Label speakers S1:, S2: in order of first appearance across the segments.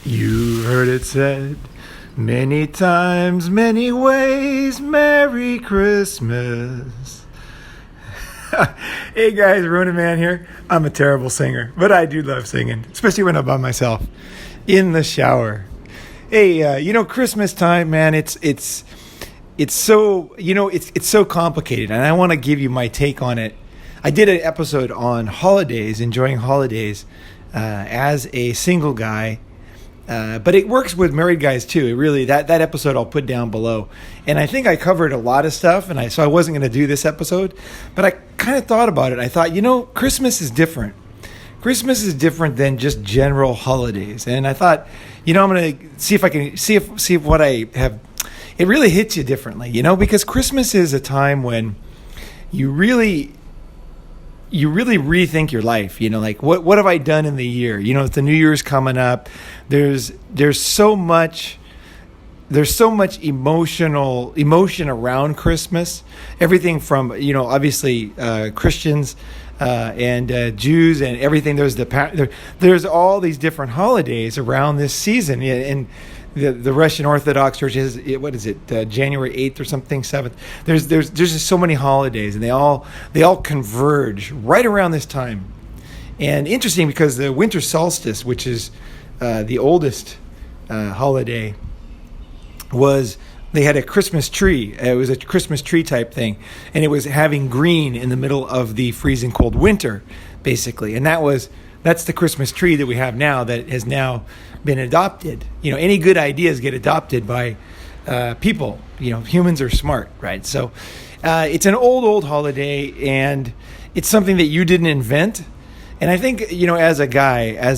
S1: You heard it said many times, many ways, Merry Christmas. Hey guys, Ronin Man here. I'm a terrible singer, but I do love singing, especially when I'm by myself in the shower. Hey, Christmas time, man, it's so, it's so complicated, and I want to give you my take on it. I did an episode on holidays, enjoying holidays, as a single guy. But it works with married guys too. It really, that episode I'll put down below. And I think I covered a lot of stuff, so I wasn't going to do this episode. But I kind of thought about it. I thought, Christmas is different. Christmas is different than just general holidays. And I thought, I'm going to see if I can see if what I have, it really hits you differently, because Christmas is a time when you really rethink your life, like what have I done in the year? The New Year's coming up. There's so much emotion around Christmas. Everything from, obviously Christians and Jews and everything. There's all these different holidays around this season. And the Russian Orthodox Church is, what is it, January 8th or something, 7th. There's just so many holidays, and they all converge right around this time. And interesting, because the winter solstice, which is the oldest holiday, they had a Christmas tree. It was a Christmas tree type thing, and it was having green in the middle of the freezing cold winter, basically. And that's the Christmas tree that we have now, that has now been adopted. Any good ideas get adopted by people. Humans are smart, right? So it's an old holiday, and it's something that you didn't invent. And I think, as a guy,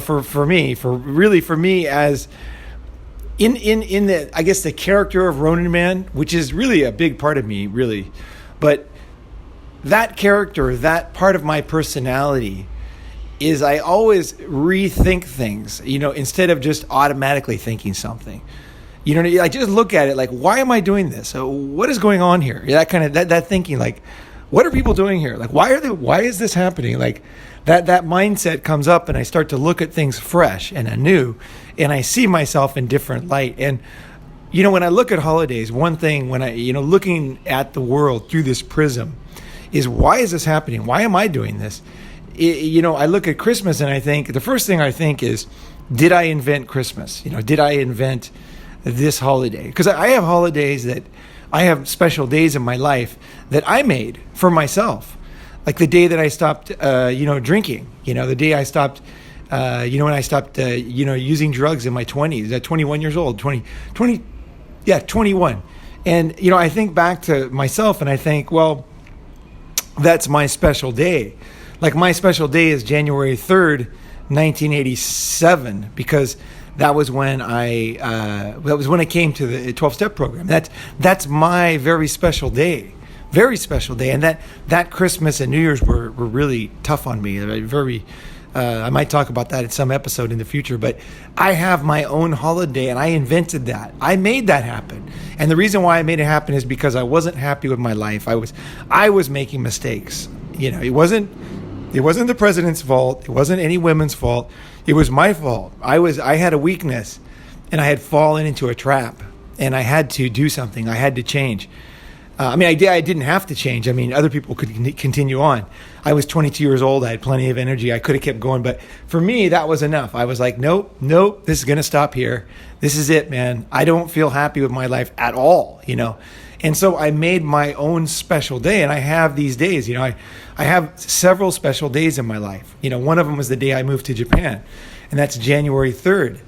S1: for me, as in the, I guess, the character of Ronin Man, which is really a big part of me, really. But that character, that part of my personality, is I always rethink things, instead of just automatically thinking something. I just look at it like, why am I doing this? So what is going on here? That kind of that thinking, like, what are people doing here? Like, why is this happening? Like that mindset comes up, and I start to look at things fresh and anew, and I see myself in different light. And when I look at holidays, one thing, when I looking at the world through this prism, is, why is this happening? Why am I doing this? I look at Christmas, and I think, the first thing I think is, did I invent Christmas? Did I invent this holiday? Because I have holidays I have special days in my life that I made for myself. Like the day that I stopped, drinking, the day I stopped, when I stopped, using drugs in my 20s, at 21 years old, 21. And, I think back to myself, and I think, well, that's my special day. Like, my special day is January 3rd, 1987, because that was when I came to the 12-step program. That's my very special day. Very special day. And that Christmas and New Year's were really tough on me. I might talk about that in some episode in the future, but I have my own holiday, and I invented that. I made that happen. And the reason why I made it happen is because I wasn't happy with my life. I was making mistakes. It wasn't the president's fault. It wasn't any women's fault. It was my fault. I had a weakness, and I had fallen into a trap, and I had to do something. I had to change. I didn't have to change. Other people could continue on. I was 22 years old. I had plenty of energy. I could have kept going. But for me, that was enough. I was like, nope, this is going to stop here. This is it, man. I don't feel happy with my life at all, And so I made my own special day, and I have these days. I have several special days in my life. One of them was the day I moved to Japan, and that's January 3rd,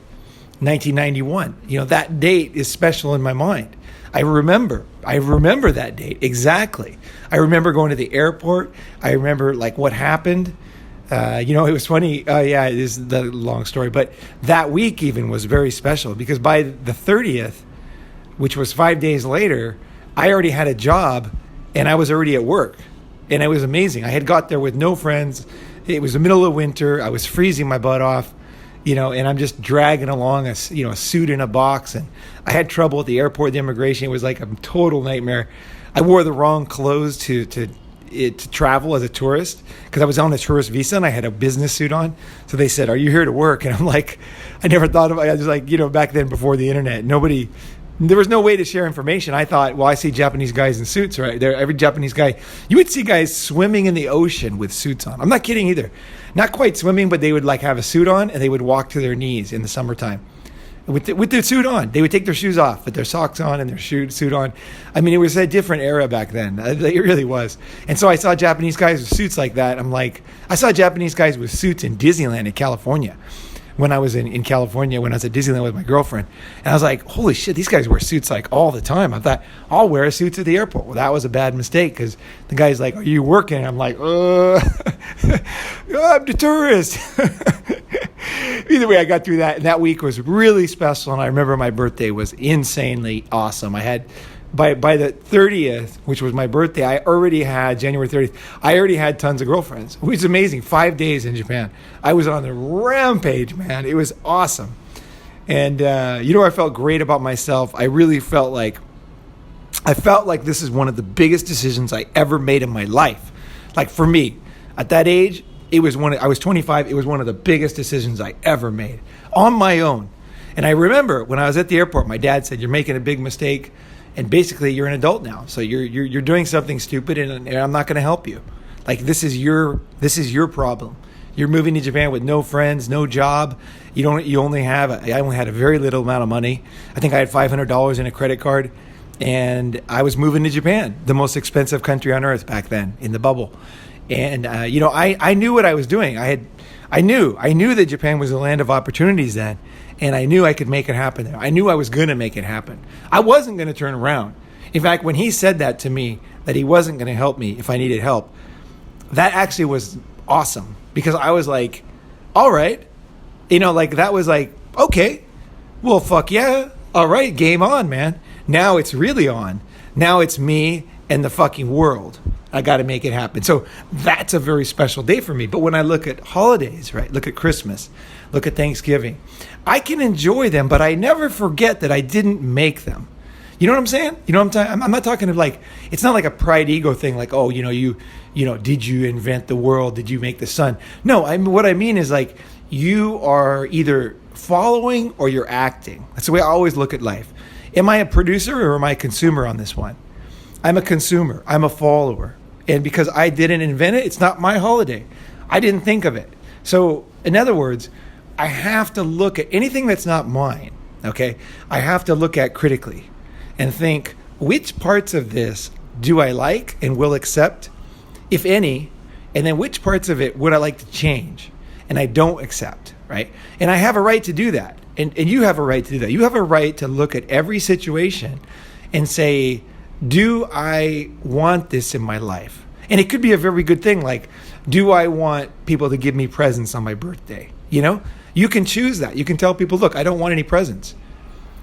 S1: 1991. That date is special in my mind. I remember that date exactly. I remember going to the airport. I remember what happened. It was funny. It is the long story, but that week even was very special, because by the 30th, which was 5 days later, I already had a job, and I was already at work, and it was amazing. I had got there with no friends. It was the middle of winter. I was freezing my butt off, and I'm just dragging along a suit in a box, and I had trouble at the airport, the immigration. It was like a total nightmare. I wore the wrong clothes to to travel as a tourist because I was on a tourist visa and I had a business suit on. So they said, "Are you here to work?" And I'm like, I never thought of it. I was like, back then before the internet, there was no way to share information. I thought, well, I see Japanese guys in suits, right? Every Japanese guy, you would see guys swimming in the ocean with suits on. I'm not kidding either. Not quite swimming, but they would like have a suit on and they would walk to their knees in the summertime with their suit on. They would take their shoes off, with their socks on and their suit on. I mean, it was a different era back then. It really was. And so I saw Japanese guys with suits like that. I'm like, I saw Japanese guys with suits in Disneyland in California. When I was in California, when I was at Disneyland with my girlfriend. And I was like, holy shit, these guys wear suits like all the time. I thought, I'll wear a suit at the airport. Well, that was a bad mistake because the guy's like, are you working? And I'm like, I'm the tourist. Either way, I got through that. And that week was really special. And I remember my birthday was insanely awesome. I had... By the 30th, which was my birthday, I already had, January 30th, I already had tons of girlfriends, which is amazing. 5 days in Japan. I was on the rampage, man. It was awesome. And, I felt great about myself. I really felt like this is one of the biggest decisions I ever made in my life. Like for me, at that age, I was 25. It was one of the biggest decisions I ever made on my own. And I remember when I was at the airport, my dad said, "You're making a big mistake. And basically, you're an adult now, so you're doing something stupid, and I'm not going to help you. Like this is your problem. You're moving to Japan with no friends, no job. I only had a very little amount of money. I think I had $500 in a credit card, and I was moving to Japan, the most expensive country on earth back then in the bubble. And I knew what I was doing. I knew that Japan was a land of opportunities then. And I knew I could make it happen there. I knew I was going to make it happen. I wasn't going to turn around. In fact, when he said that to me, that he wasn't going to help me if I needed help, that actually was awesome. Because I was like, all right. That was like, okay. Well, fuck yeah. All right, game on, man. Now it's really on. Now it's me and the fucking world. I got to make it happen. So that's a very special day for me. But when I look at holidays, right? Look at Christmas. Look at Thanksgiving. I can enjoy them, but I never forget that I didn't make them. You know what I'm saying? You know what I'm talking? I'm not talking of like, it's not like a pride ego thing. Like, oh, did you invent the world? Did you make the sun? No, what I mean is like, you are either following or you're acting. That's the way I always look at life. Am I a producer or am I a consumer on this one? I'm a consumer. I'm a follower. And because I didn't invent it, it's not my holiday. I didn't think of it. So in other words, I have to look at anything that's not mine, okay? I have to look at critically and think, which parts of this do I like and will accept, if any, and then which parts of it would I like to change and I don't accept, right? And I have a right to do that. And you have a right to do that. You have a right to look at every situation and say, do I want this in my life? And it could be a very good thing, like, do I want people to give me presents on my birthday? You can choose that. You can tell people, look, I don't want any presents.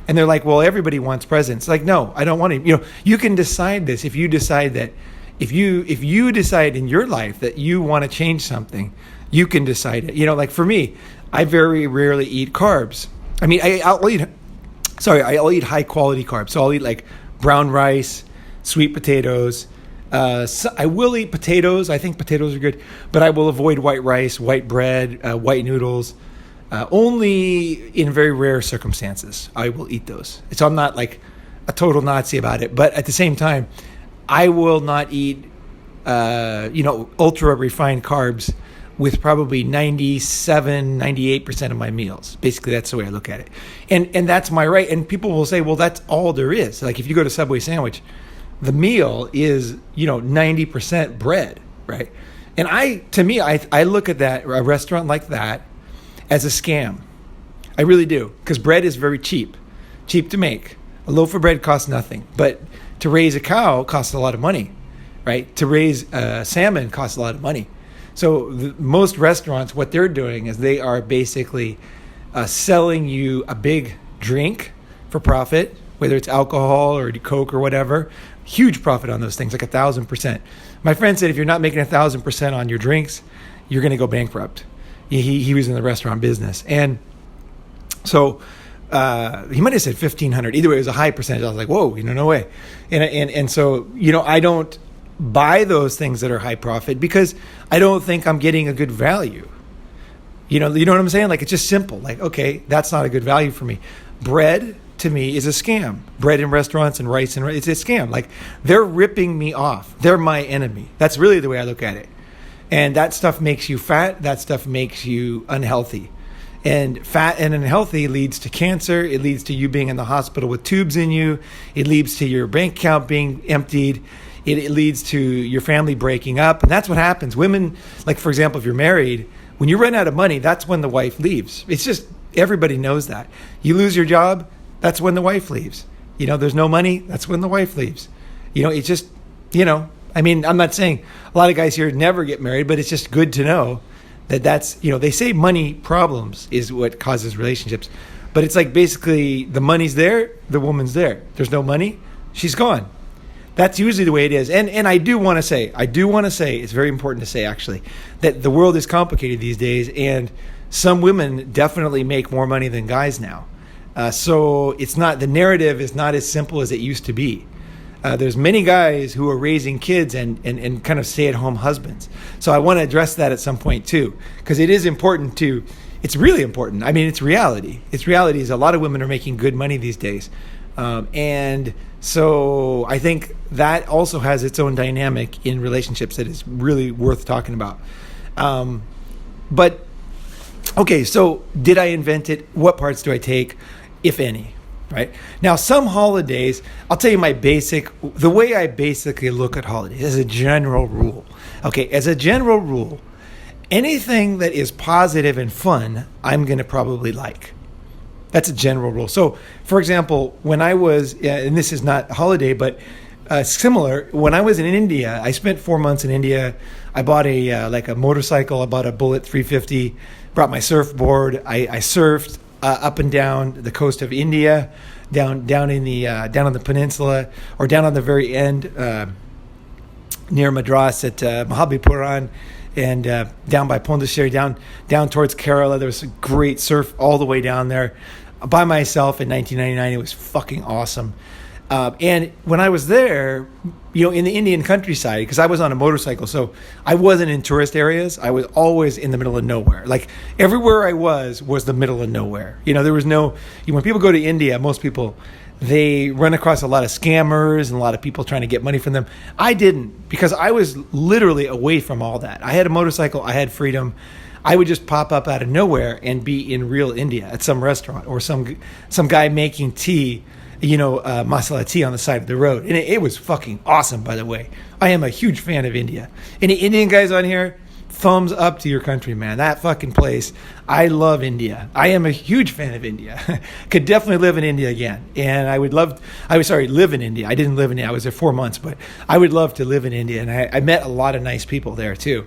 S1: And they're like, well, everybody wants presents. Like, no, I don't want any. You can decide this if you decide that, if you decide in your life that you want to change something, you can decide it. Like for me, I very rarely eat carbs. I mean, I'll eat high quality carbs. So I'll eat like brown rice, sweet potatoes. I will eat potatoes. I think potatoes are good, but I will avoid white rice, white bread, white noodles. Only in very rare circumstances I will eat those. So I'm not like a total Nazi about it, but at the same time, I will not eat, ultra refined carbs with probably 97, 98% of my meals. Basically, that's the way I look at it. And that's my right. And people will say, well, that's all there is. Like if you go to Subway sandwich, the meal is, 90% bread, right? And I look at that, a restaurant like that, as a scam. I really do. Because bread is very cheap to make. A loaf of bread costs nothing. But to raise a cow costs a lot of money, right? To raise salmon costs a lot of money. So most restaurants, what they're doing is they are basically selling you a big drink for profit, whether it's alcohol or Coke or whatever. Huge profit on those things, like 1,000%. My friend said if you're not making 1,000% on your drinks, you're going to go bankrupt. He was in the restaurant business. And so he might have said 1,500. Either way, it was a high percentage. I was like, whoa, no way. And so, I don't buy those things that are high profit because I don't think I'm getting a good value. You know what I'm saying? Like, it's just simple. Like, okay, that's not a good value for me. Bread to me is a scam. Bread in restaurants and rice and it's a scam. Like, they're ripping me off. They're my enemy. That's really the way I look at it. And that stuff makes you fat. That stuff makes you unhealthy. And fat and unhealthy leads to cancer. It leads to you being in the hospital with tubes in you. It leads to your bank account being emptied. It leads to your family breaking up. And that's what happens. Women, like, for example, if you're married, when you run out of money, that's when the wife leaves. It's just, everybody knows that. You lose your job, that's when the wife leaves. There's no money, that's when the wife leaves. It's just, I mean, I'm not saying a lot of guys here never get married, but it's just good to know that's, they say money problems is what causes relationships. But it's like, basically, the money's there, the woman's there. There's no money, she's gone. That's usually the way it is. And I do want to say, it's very important to say, actually, that the world is complicated these days, and some women definitely make more money than guys now. So the narrative is not as simple as it used to be. There's many guys who are raising kids and kind of stay-at-home husbands. So I want to address that at some point, too, because it is important it's really important. I mean, it's reality. It's reality is a lot of women are making good money these days. And so I think that also has its own dynamic in relationships that is really worth talking about. But, okay, so did I invent it? What parts do I take, if any? Right? Now, some holidays, I'll tell you the way I basically look at holidays as a general rule. Okay, as a general rule, anything that is positive and fun, I'm going to probably like. That's a general rule. So, for example, when I was, and this is not a holiday, but similar, when I was in India, I spent 4 months in India. I bought a motorcycle. I bought a Bullet 350, brought my surfboard. I surfed up and down the coast of India, down on the peninsula, or down on the very end near Madras at Mahabalipuram, and down by Pondicherry, down towards Kerala. There was a great surf all the way down there by myself in 1999. It was fucking awesome. And when I was there, in the Indian countryside, because I was on a motorcycle, so I wasn't in tourist areas. I was always in the middle of nowhere. Like, everywhere I was the middle of nowhere. There was no, when people go to India, most people, they run across a lot of scammers and a lot of people trying to get money from them. I didn't, because I was literally away from all that. I had a motorcycle. I had freedom. I would just pop up out of nowhere and be in real India at some restaurant, or some guy making tea, masala tea on the side of the road. And it was fucking awesome, by the way. I am a huge fan of India. Any Indian guys on here? Thumbs up to your country, man. That fucking place. I love India. I am a huge fan of India. Could definitely live in India again. And live in India. I didn't live in India. I was there 4 months, but I would love to live in India. And I met a lot of nice people there too.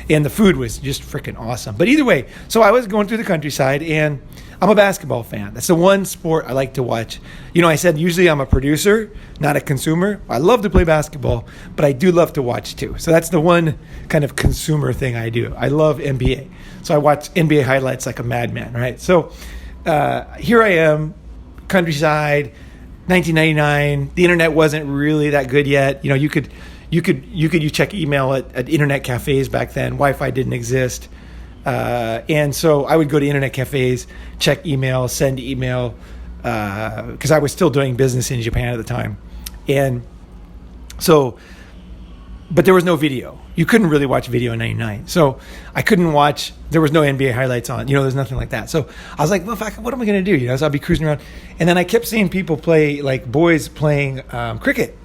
S1: And the food was just freaking awesome. But either way, so I was going through the countryside, and I'm a basketball fan. That's the one sport I like to watch. I said usually I'm a producer, not a consumer. I love to play basketball, but I do love to watch too. So that's the one kind of consumer thing I do. I love NBA. So I watch NBA highlights like a madman, right? So here I am, countryside, 1999. The internet wasn't really that good yet. You could check email at internet cafes back then. Wi-Fi didn't exist. And so I would go to internet cafes, check email, send email, because I was still doing business in Japan at the time. And so, but there was no video. You couldn't really watch video in 99. So I couldn't watch, there was no NBA highlights on, there's nothing like that. So I was like, well, fuck, what am I going to do? So I'll be cruising around. And then I kept seeing people play, like boys playing cricket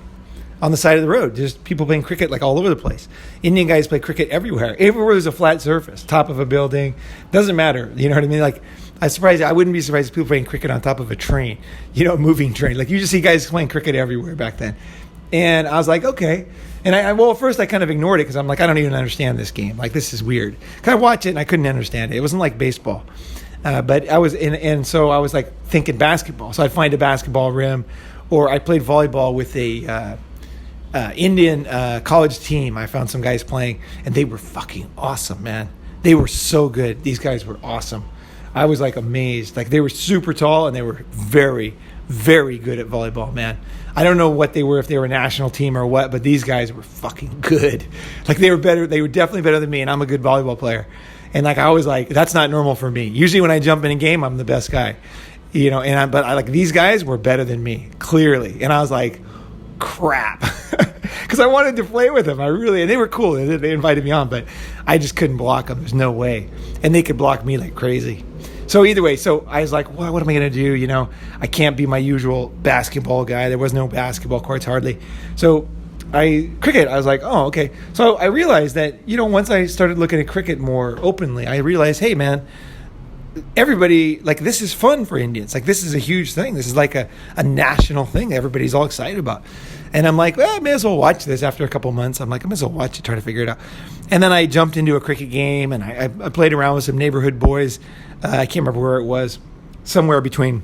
S1: on the side of the road. Just people playing cricket like all over the place. Indian guys play cricket everywhere. Everywhere there's a flat surface, top of a building. Doesn't matter. You know what I mean? Like, I wouldn't be surprised if people playing cricket on top of a train, moving train. Like, you just see guys playing cricket everywhere back then. And I was like, okay. And at first I kind of ignored it because I'm like, I don't even understand this game. Like, this is weird. Cause I watched it and I couldn't understand it. It wasn't like baseball. But I was and so I was like thinking basketball. So I'd find a basketball rim, or I played volleyball with a Indian college team. I found some guys playing, and they were fucking awesome, man. They were so good. These guys were awesome. I was like amazed. Like they were super tall and they were very, very good at volleyball, man. I don't know what they were, if they were a national team or what, but these guys were fucking good. Like they were better. They were definitely better than me, and I'm a good volleyball player. And like I was like, that's not normal for me. Usually when I jump in a game, I'm the best guy, you know. But I like these guys were better than me, clearly. And I was like, crap, because I wanted to play with them. And they were cool. They invited me on, but I just couldn't block them. There's no way. And they could block me like crazy. So either way, so I was like, well, what am I going to do? You know, I can't be my usual basketball guy. There was no basketball courts hardly. So cricket, I was like, oh, okay. So I realized that, you know, once I started looking at cricket more openly, I realized, hey, man, everybody, like, this is fun for Indians. Like, this is a huge thing. This is like a national thing everybody's all excited about. And I'm like, well, I may as well watch this after a couple months. I'm like, I may as well watch it, try to figure it out. And then I jumped into a cricket game, and I played around with some neighborhood boys. I can't remember where it was, somewhere between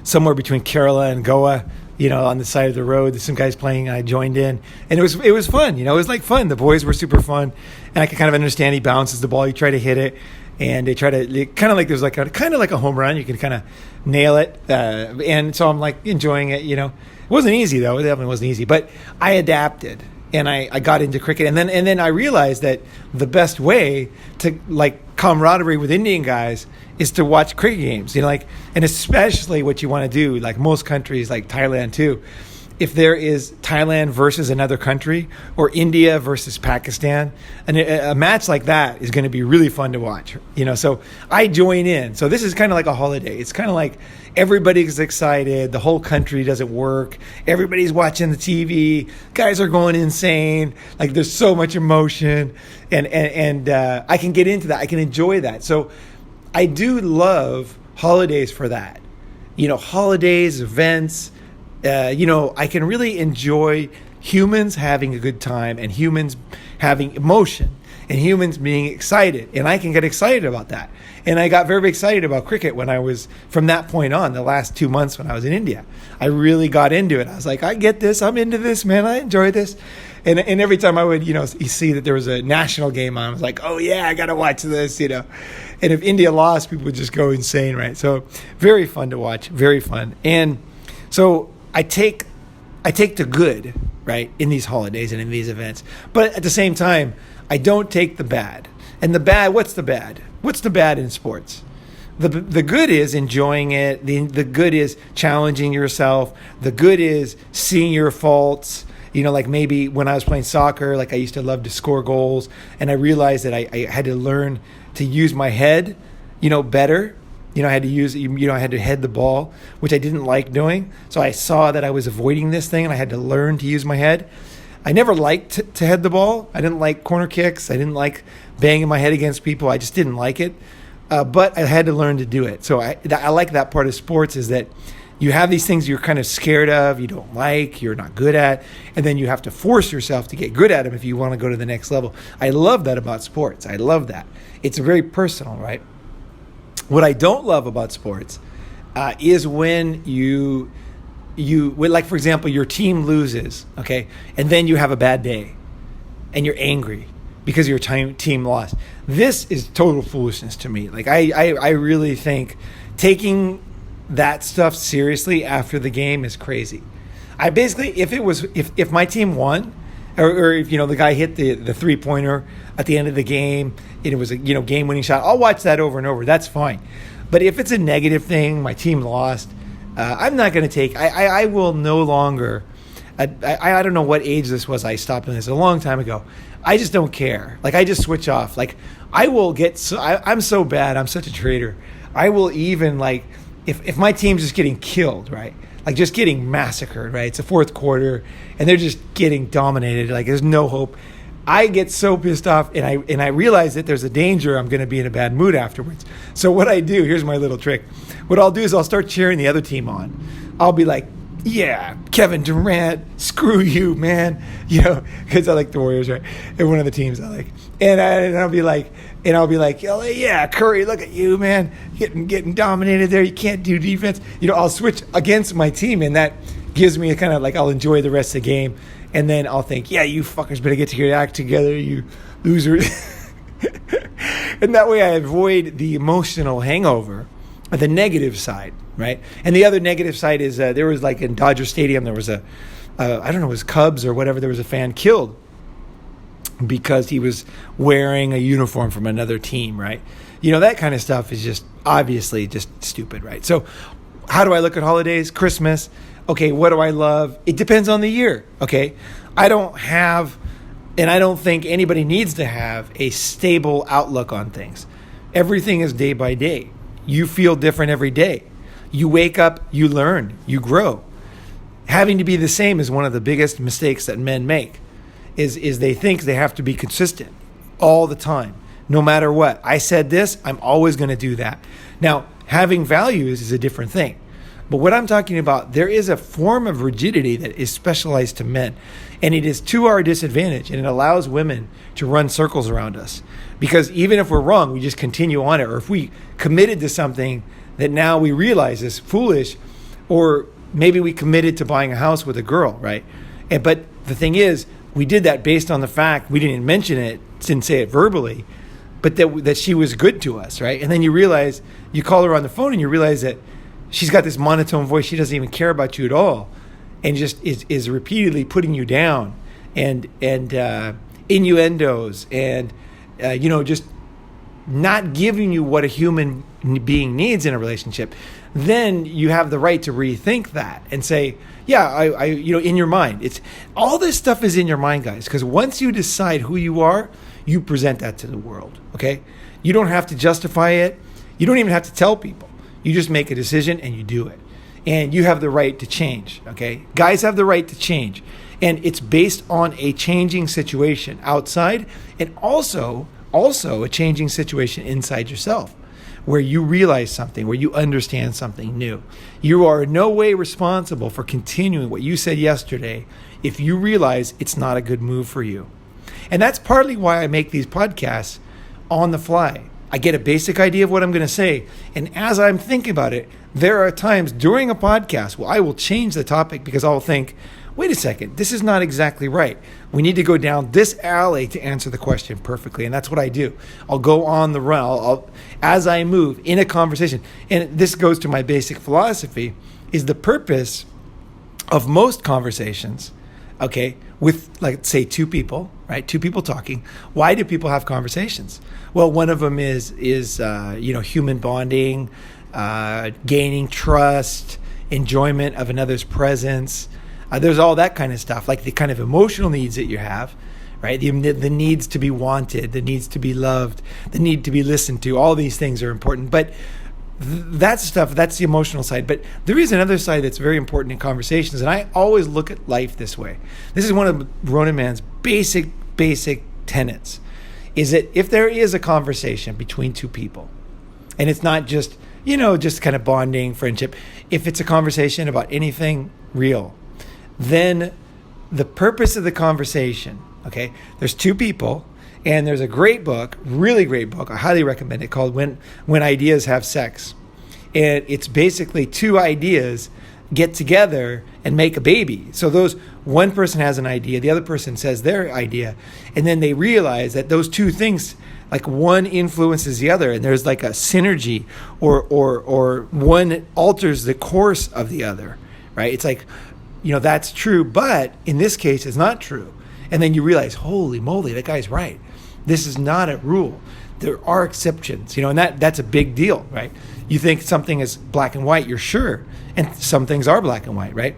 S1: Kerala and Goa, you know, on the side of the road. There's some guys playing, and I joined in. And it was fun, you know. It was like fun. The boys were super fun. And I could kind of understand he bounces the ball. You try to hit it. And they try to kind of like there's like a home run. You can kind of nail it, and so I'm like enjoying it. You know, it wasn't easy though. It definitely wasn't easy, but I adapted and I got into cricket. And then I realized that the best way to like camaraderie with Indian guys is to watch cricket games. You know, like, and especially what you want to do, like most countries, like Thailand too. If there is Thailand versus another country or India versus Pakistan, and a match like that is going to be really fun to watch, you know. So I join in. So this is kind of like a holiday. It's kind of like everybody's excited. The whole country doesn't work. Everybody's watching the TV. Guys are going insane. Like there's so much emotion, and I can get into that. I can enjoy that. So I do love holidays for that. You know, holidays, events. You know, I can really enjoy humans having a good time and humans having emotion and humans being excited. And I can get excited about that. And I got very excited about cricket when I was, from that point on, the last 2 months when I was in India. I really got into it. I was like, I get this. I'm into this, man. I enjoy this. And every time I would, you know, you see that there was a national game on, I was like, oh, yeah, I got to watch this, you know. And if India lost, people would just go insane, right? So very fun to watch. Very fun. And so I take the good, right, in these holidays and in these events. But at the same time, I don't take the bad. And the bad, what's the bad? What's the bad in sports? The good is enjoying it. The good is challenging yourself. The good is seeing your faults. You know, like maybe when I was playing soccer, like I used to love to score goals. And I realized that I had to learn to use my head, you know, better. You know, I had to head the ball, which I didn't like doing. So I saw that I was avoiding this thing, and I had to learn to use my head. I never liked to head the ball. I didn't like corner kicks. I didn't like banging my head against people. I just didn't like it. But I had to learn to do it. So I like that part of sports, is that you have these things you're kind of scared of, you don't like, you're not good at, and then you have to force yourself to get good at them if you want to go to the next level. I love that about sports. I love that. It's very personal, right? What I don't love about sports is when like, for example, your team loses, okay, and then you have a bad day, and you're angry because your team lost. This is total foolishness to me. Like, I really think taking that stuff seriously after the game is crazy. I basically, if my team won, or if, you know, the guy hit the 3-pointer at the end of the game, and it was a, you know, game-winning shot, I'll watch that over and over. That's fine. But if it's a negative thing, my team lost, I'm not going to take. I will no longer. I don't know what age this was. I stopped doing this a long time ago. I just don't care. Like, I just switch off. Like, I will get. I'm so bad. I'm such a traitor. I will even, like, if my team's just getting killed, right? Like, just getting massacred, right? It's the fourth quarter, and they're just getting dominated. Like, there's no hope. I get so pissed off, and I realize that there's a danger I'm going to be in a bad mood afterwards. So what I do, here's my little trick. What I'll do is I'll start cheering the other team on. I'll be like, yeah, Kevin Durant, screw you, man. You know, because I like the Warriors, right? And one of the teams I like. And I'll be like, oh, yeah, Curry, look at you, man. Getting dominated there. You can't do defense. You know, I'll switch against my team, and that gives me a kind of like, I'll enjoy the rest of the game. And then I'll think, yeah, you fuckers better get your act together, you loser. And that way I avoid the emotional hangover, the negative side, right? And the other negative side is there was like in Dodger Stadium, there was I don't know, it was Cubs or whatever, there was a fan killed because he was wearing a uniform from another team, right? That kind of stuff is just obviously just stupid, right? So how do I look at holidays? Christmas. Okay, what do I love? It depends on the year, okay? I don't have, and I don't think anybody needs to have a stable outlook on things. Everything is day by day. You feel different every day. You wake up, you learn, you grow. Having to be the same is one of the biggest mistakes that men make, is they think they have to be consistent all the time, no matter what. I said this, I'm always going to do that. Now, having values is a different thing. But what I'm talking about, there is a form of rigidity that is specialized to men. And it is to our disadvantage. And it allows women to run circles around us. Because even if we're wrong, we just continue on it. Or if we committed to something that now we realize is foolish, or maybe we committed to buying a house with a girl, right? But the thing is, we did that based on the fact, we didn't mention it, didn't say it verbally, but that she was good to us, right? And then you realize, you call her on the phone and you realize that she's got this monotone voice. She doesn't even care about you at all, and just is repeatedly putting you down, and innuendos, and just not giving you what a human being needs in a relationship. Then you have the right to rethink that and say, yeah, I in your mind. It's all this stuff is in your mind, guys. Because once you decide who you are, you present that to the world. Okay, you don't have to justify it. You don't even have to tell people. You just make a decision and you do it. And you have the right to change, okay? Guys have the right to change. And it's based on a changing situation outside, and also a changing situation inside yourself, where you realize something, where you understand something new. You are in no way responsible for continuing what you said yesterday if you realize it's not a good move for you. And that's partly why I make these podcasts on the fly. I get a basic idea of what I'm going to say. And as I'm thinking about it, there are times during a podcast where I will change the topic because I'll think, wait a second, this is not exactly right. We need to go down this alley to answer the question perfectly. And that's what I do. I'll go on the run. I'll as I move in a conversation. And this goes to my basic philosophy, is the purpose of most conversations, okay, with, like, say, two people, right? Two people talking. Why do people have conversations? Well, one of them is human bonding, gaining trust, enjoyment of another's presence. There's all that kind of stuff, like the kind of emotional needs that you have, right? The needs to be wanted, the needs to be loved, the need to be listened to. All these things are important, but that stuff, that's the emotional side. But there is another side that's very important in conversations, and I always look at life this way. This is one of Ronin Man's basic tenets, is that if there is a conversation between two people, and it's not just, just kind of bonding, friendship, if it's a conversation about anything real, then the purpose of the conversation, okay, there's two people, and there's a great book, really great book, I highly recommend it, called When Ideas Have Sex. And it's basically two ideas get together and make a baby. So one person has an idea, the other person says their idea, and then they realize that those two things, like, one influences the other, and there's like a synergy, or one alters the course of the other, right? It's like, that's true, but in this case, it's not true. And then you realize, holy moly, that guy's right. This is not a rule. There are exceptions, and that's a big deal, right? You think something is black and white, you're sure, and some things are black and white, right?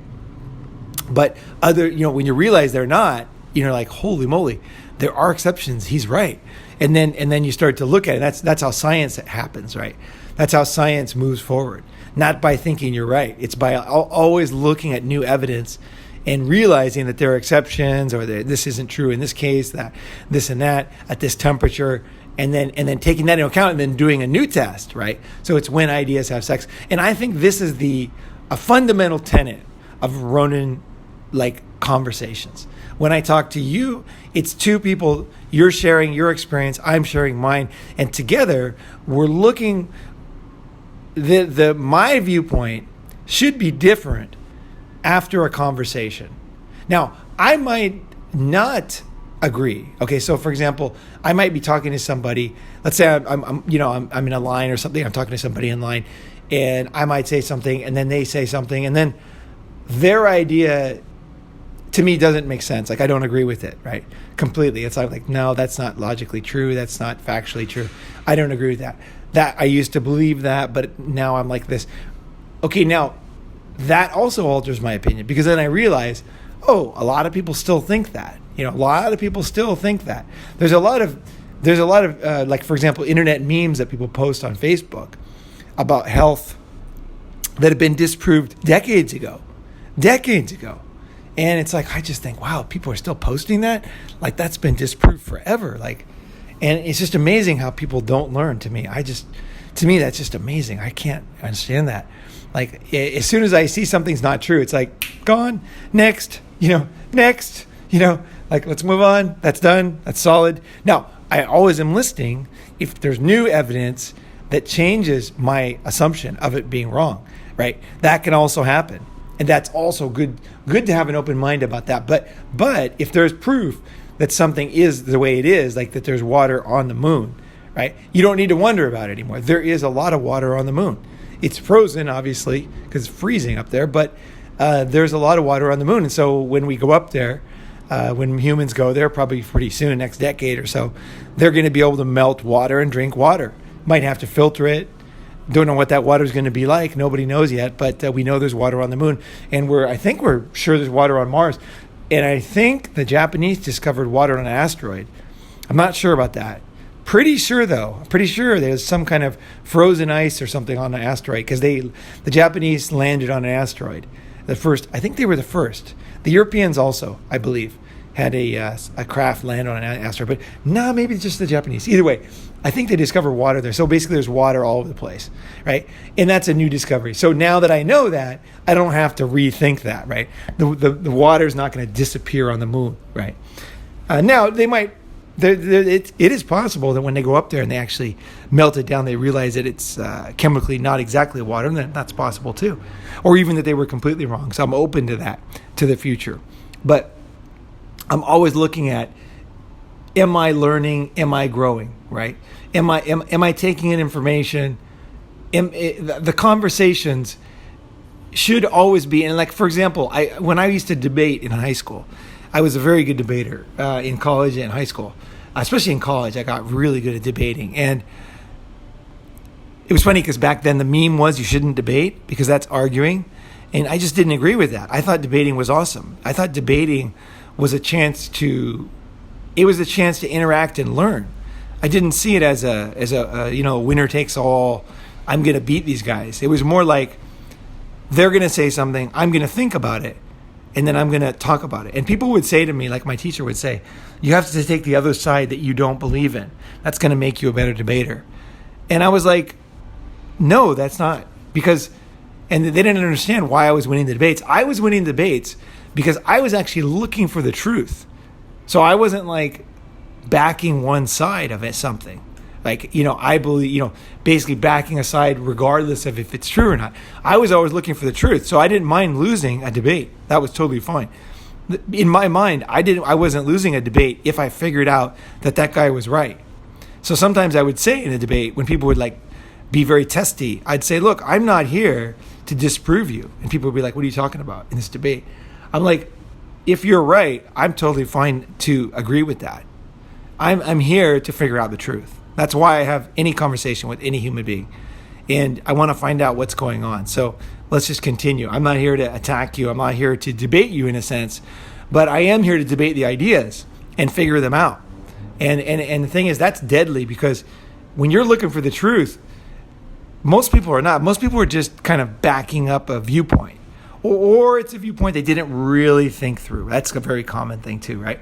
S1: But when you realize they're not, you're like, holy moly, there are exceptions. He's right. And then you start to look at it. That's how science happens, right? That's how science moves forward. Not by thinking you're right. It's by always looking at new evidence and realizing that there are exceptions, or that this isn't true in this case, that this and that at this temperature, and then taking that into account and then doing a new test, right? So it's When Ideas Have Sex. And I think this is a fundamental tenet of Ronin, like, conversations. When I talk to you, it's two people, you're sharing your experience, I'm sharing mine, and together we're looking, my viewpoint should be different after a conversation. Now, I might not agree. Okay, so for example, I might be talking to somebody. Let's say I'm in a line or something. I'm talking to somebody in line, and I might say something, and then they say something, and then their idea to me doesn't make sense. Like, I don't agree with it, right? Completely. It's like, no, that's not logically true. That's not factually true. I don't agree with that. That I used to believe that, but now I'm like this. Okay, now that also alters my opinion, because then I realize, oh, a lot of people still think that. A lot of people still think that. There's a lot of like, for example, internet memes that people post on Facebook about health that have been disproved decades ago. And it's like, I just think, wow, people are still posting that? Like, that's been disproved forever. Like, and it's just amazing how people don't learn. To me, that's just amazing. I can't understand that. Like, as soon as I see something's not true, it's like, gone, next, next, like, let's move on. That's done. That's solid. Now, I always am listening if there's new evidence that changes my assumption of it being wrong, right? That can also happen. And that's also good to have an open mind about that. But if there's proof that something is the way it is, like that there's water on the moon, right? You don't need to wonder about it anymore. There is a lot of water on the moon. It's frozen, obviously, because it's freezing up there, but there's a lot of water on the moon. And so when we go up there, when humans go there, probably pretty soon, next decade or so, they're going to be able to melt water and drink water. Might have to filter it. Don't know what that water is going to be like. Nobody knows yet, but we know there's water on the moon. And I think we're sure there's water on Mars. And I think the Japanese discovered water on an asteroid. I'm not sure about that. Pretty sure, though. Pretty sure there's some kind of frozen ice or something on an asteroid, because the Japanese landed on an asteroid. I think they were the first. The Europeans also, I believe, had a craft land on an asteroid. But no, maybe it's just the Japanese. Either way, I think they discovered water there. So basically there's water all over the place, right? And that's a new discovery. So now that I know that, I don't have to rethink that, right? The water's not going to disappear on the moon, right? Now, they might... It is possible that when they go up there and they actually melt it down, they realize that it's chemically not exactly water, and that's possible too. Or even that they were completely wrong. So I'm open to that, to the future. But I'm always looking at, am I learning? Am I growing? Right? Am I taking in information? The conversations should always be, and like, for example, when I used to debate in high school, I was a very good debater in college and high school. Especially in college, I got really good at debating. And it was funny because back then the meme was you shouldn't debate because that's arguing. And I just didn't agree with that. I thought debating was awesome. I thought debating was a chance to interact and learn. I didn't see it as a winner takes all. I'm going to beat these guys. It was more like they're going to say something. I'm going to think about it. And then I'm going to talk about it. And people would say to me, like my teacher would say, you have to take the other side that you don't believe in. That's going to make you a better debater. And I was like, no, that's not. And they didn't understand why I was winning the debates. I was winning the debates because I was actually looking for the truth. So I wasn't like backing one side of it, something. Like, I believe, basically backing a side regardless of if it's true or not. I was always looking for the truth. So I didn't mind losing a debate. That was totally fine. In my mind, I wasn't losing a debate if I figured out that guy was right. So sometimes I would say in a debate, when people would like be very testy, I'd say, look, I'm not here to disprove you. And people would be like, what are you talking about in this debate? I'm like, if you're right, I'm totally fine to agree with that. I'm here to figure out the truth. That's why I have any conversation with any human being. And I want to find out what's going on. So let's just continue. I'm not here to attack you. I'm not here to debate you in a sense. But I am here to debate the ideas and figure them out. And the thing is, that's deadly, because when you're looking for the truth, most people are not. Most people are just kind of backing up a viewpoint. Or it's a viewpoint they didn't really think through. That's a very common thing too, right?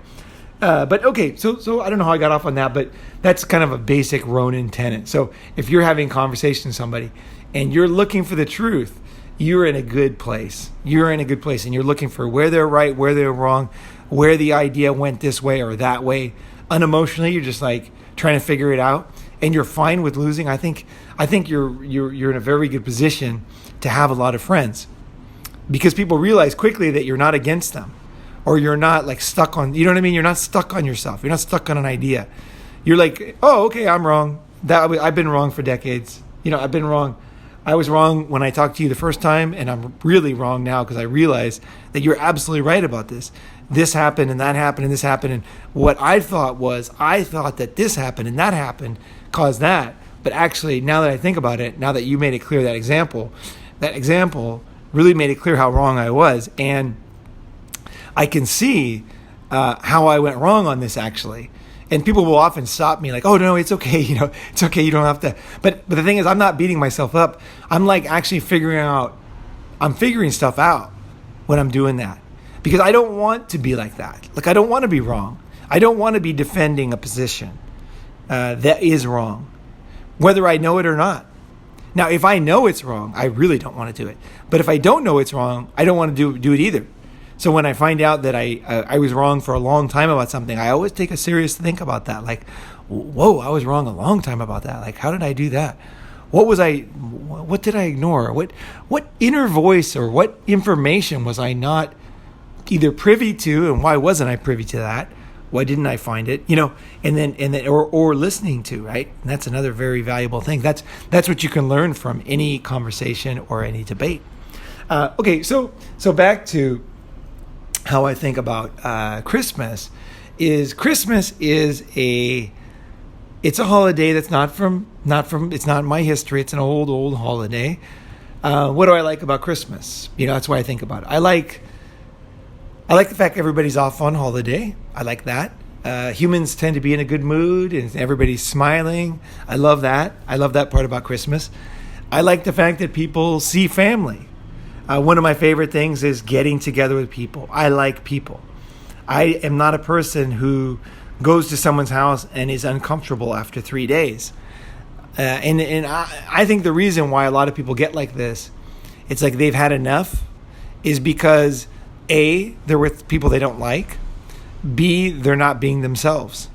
S1: But okay, so I don't know how I got off on that, but that's kind of a basic Ronin tenet. So if you're having a conversation with somebody and you're looking for the truth, you're in a good place. You're in a good place, and you're looking for where they're right, where they're wrong, where the idea went this way or that way. Unemotionally, you're just like trying to figure it out, and you're fine with losing. I think you're in a very good position to have a lot of friends, because people realize quickly that you're not against them. or you're not like stuck on, you know what I mean? You're not stuck on yourself. You're not stuck on an idea. You're like, oh, okay, I'm wrong. I've been wrong for decades. I've been wrong. I was wrong when I talked to you the first time, and I'm really wrong now because I realize that you're absolutely right about this. This happened and that happened and this happened. And what I thought that this happened and that happened caused that. But actually, now that I think about it, now that you made it clear that example really made it clear how wrong I was. And I can see how I went wrong on this actually. And people will often stop me like, oh, no, it's okay. It's okay. You don't have to. But the thing is, I'm not beating myself up. I'm like actually I'm figuring stuff out when I'm doing that. Because I don't want to be like that. Like, I don't want to be wrong. I don't want to be defending a position that is wrong, whether I know it or not. Now, if I know it's wrong, I really don't want to do it. But if I don't know it's wrong, I don't want to do it either. So when I find out that I was wrong for a long time about something, I always take a serious think about that. Like, whoa, I was wrong a long time about that. Like, how did I do that? What did I ignore? What inner voice or what information was I not either privy to, and why wasn't I privy to that? Why didn't I find it? And then or listening to, right? And that's another very valuable thing. That's what you can learn from any conversation or any debate. Okay, so back to how I think about Christmas is it's a holiday that's not it's not my history. It's an old holiday. What do I like about Christmas? That's why I think about it. I like the fact everybody's off on holiday. I like that. Humans tend to be in a good mood and everybody's smiling. I love that. I love that part about Christmas. I like the fact that people see family. One of my favorite things is getting together with people. I like people. I am not a person who goes to someone's house and is uncomfortable after 3 days. And I think the reason why a lot of people get like this, it's like they've had enough, is because A, they're with people they don't like. B, they're not being themselves.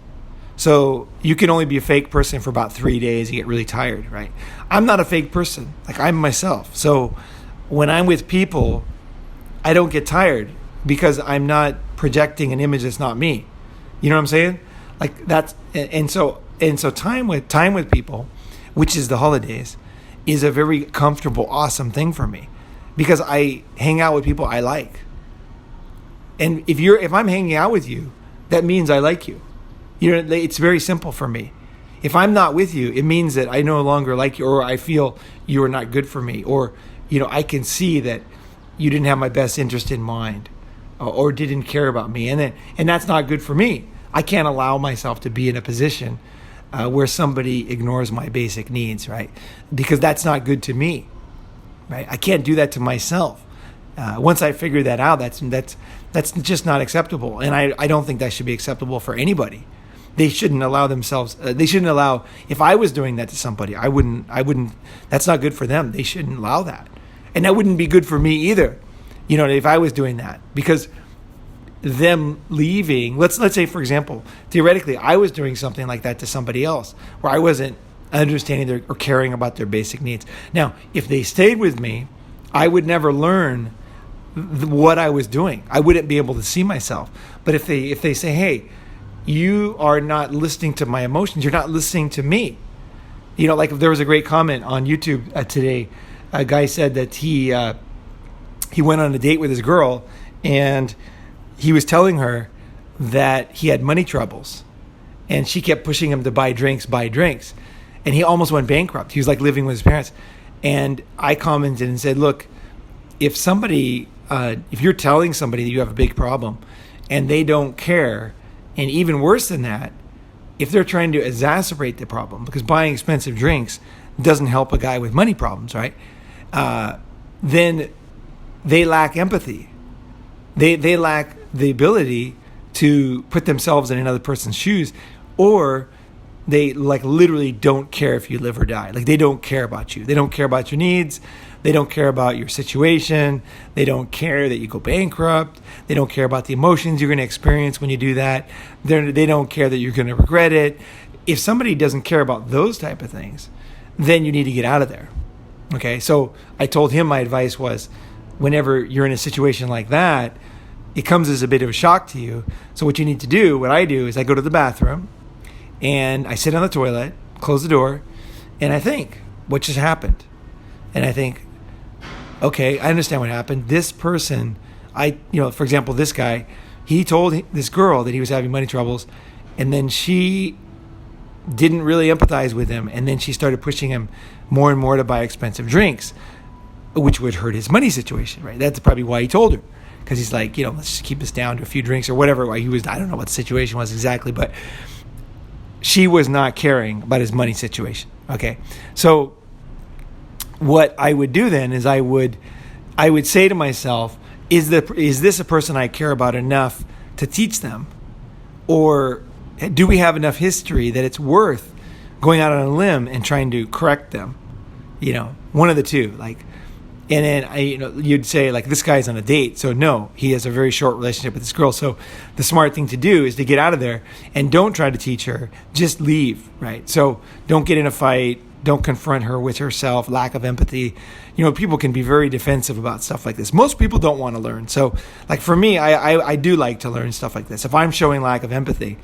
S1: So you can only be a fake person for about 3 days. You get really tired, right? I'm not a fake person. Like, I'm myself. So when I'm with people, I don't get tired because I'm not projecting an image that's not me. You know what I'm saying? Like, that's and so time with people, which is the holidays, is a very comfortable, awesome thing for me because I hang out with people I like. And if I'm hanging out with you, that means I like you. It's very simple for me. If I'm not with you, it means that I no longer like you, or I feel you are not good for me, or I can see that you didn't have my best interest in mind, or didn't care about me, and that's not good for me. I can't allow myself to be in a position where somebody ignores my basic needs, right? Because that's not good to me, right? I can't do that to myself. Once I figure that out, that's just not acceptable, and I don't think that should be acceptable for anybody. They shouldn't allow themselves. They shouldn't allow. If I was doing that to somebody, I wouldn't. That's not good for them. They shouldn't allow that, and that wouldn't be good for me either. If I was doing that, because them leaving. Let's say, for example, theoretically, I was doing something like that to somebody else, where I wasn't understanding or caring about their basic needs. Now, if they stayed with me, I would never learn what I was doing. I wouldn't be able to see myself. But if they say, hey, you are not listening to my emotions, you're not listening to me. Like if there was a great comment on YouTube today, a guy said that he went on a date with his girl and he was telling her that he had money troubles and she kept pushing him to buy drinks. And he almost went bankrupt. He was like living with his parents. And I commented and said, look, if you're telling somebody that you have a big problem and they don't care, and even worse than that, if they're trying to exacerbate the problem, because buying expensive drinks doesn't help a guy with money problems, right? Then they lack empathy. They lack the ability to put themselves in another person's shoes, or they like literally don't care if you live or die. Like they don't care about you. They don't care about your needs. They don't care about your situation. They don't care that you go bankrupt. They don't care about the emotions you're going to experience when you do that. They don't care that you're going to regret it. If somebody doesn't care about those type of things, then you need to get out of there. Okay, so I told him my advice was, whenever you're in a situation like that, it comes as a bit of a shock to you. So what you need to do, what I do, is I go to the bathroom and I sit on the toilet, close the door, and I think, what just happened? And I think, okay, I understand what happened. This person, for example, this guy, he told this girl that he was having money troubles, and then she didn't really empathize with him, and then she started pushing him more and more to buy expensive drinks, which would hurt his money situation, right? That's probably why he told her, because he's like, let's just keep this down to a few drinks or whatever. Why he was, I don't know what the situation was exactly, but she was not caring about his money situation. Okay, so what I would do then is I would say to myself, is this a person I care about enough to teach them, or do we have enough history that it's worth going out on a limb and trying to correct them? One of the two. And then you'd say, this guy's on a date, so no, he has a very short relationship with this girl. So the smart thing to do is to get out of there and don't try to teach her, just leave, right? So don't get in a fight, don't confront her with herself, lack of empathy. People can be very defensive about stuff like this. Most people don't want to learn. So for me, I do like to learn stuff like this. If I'm showing lack of empathy,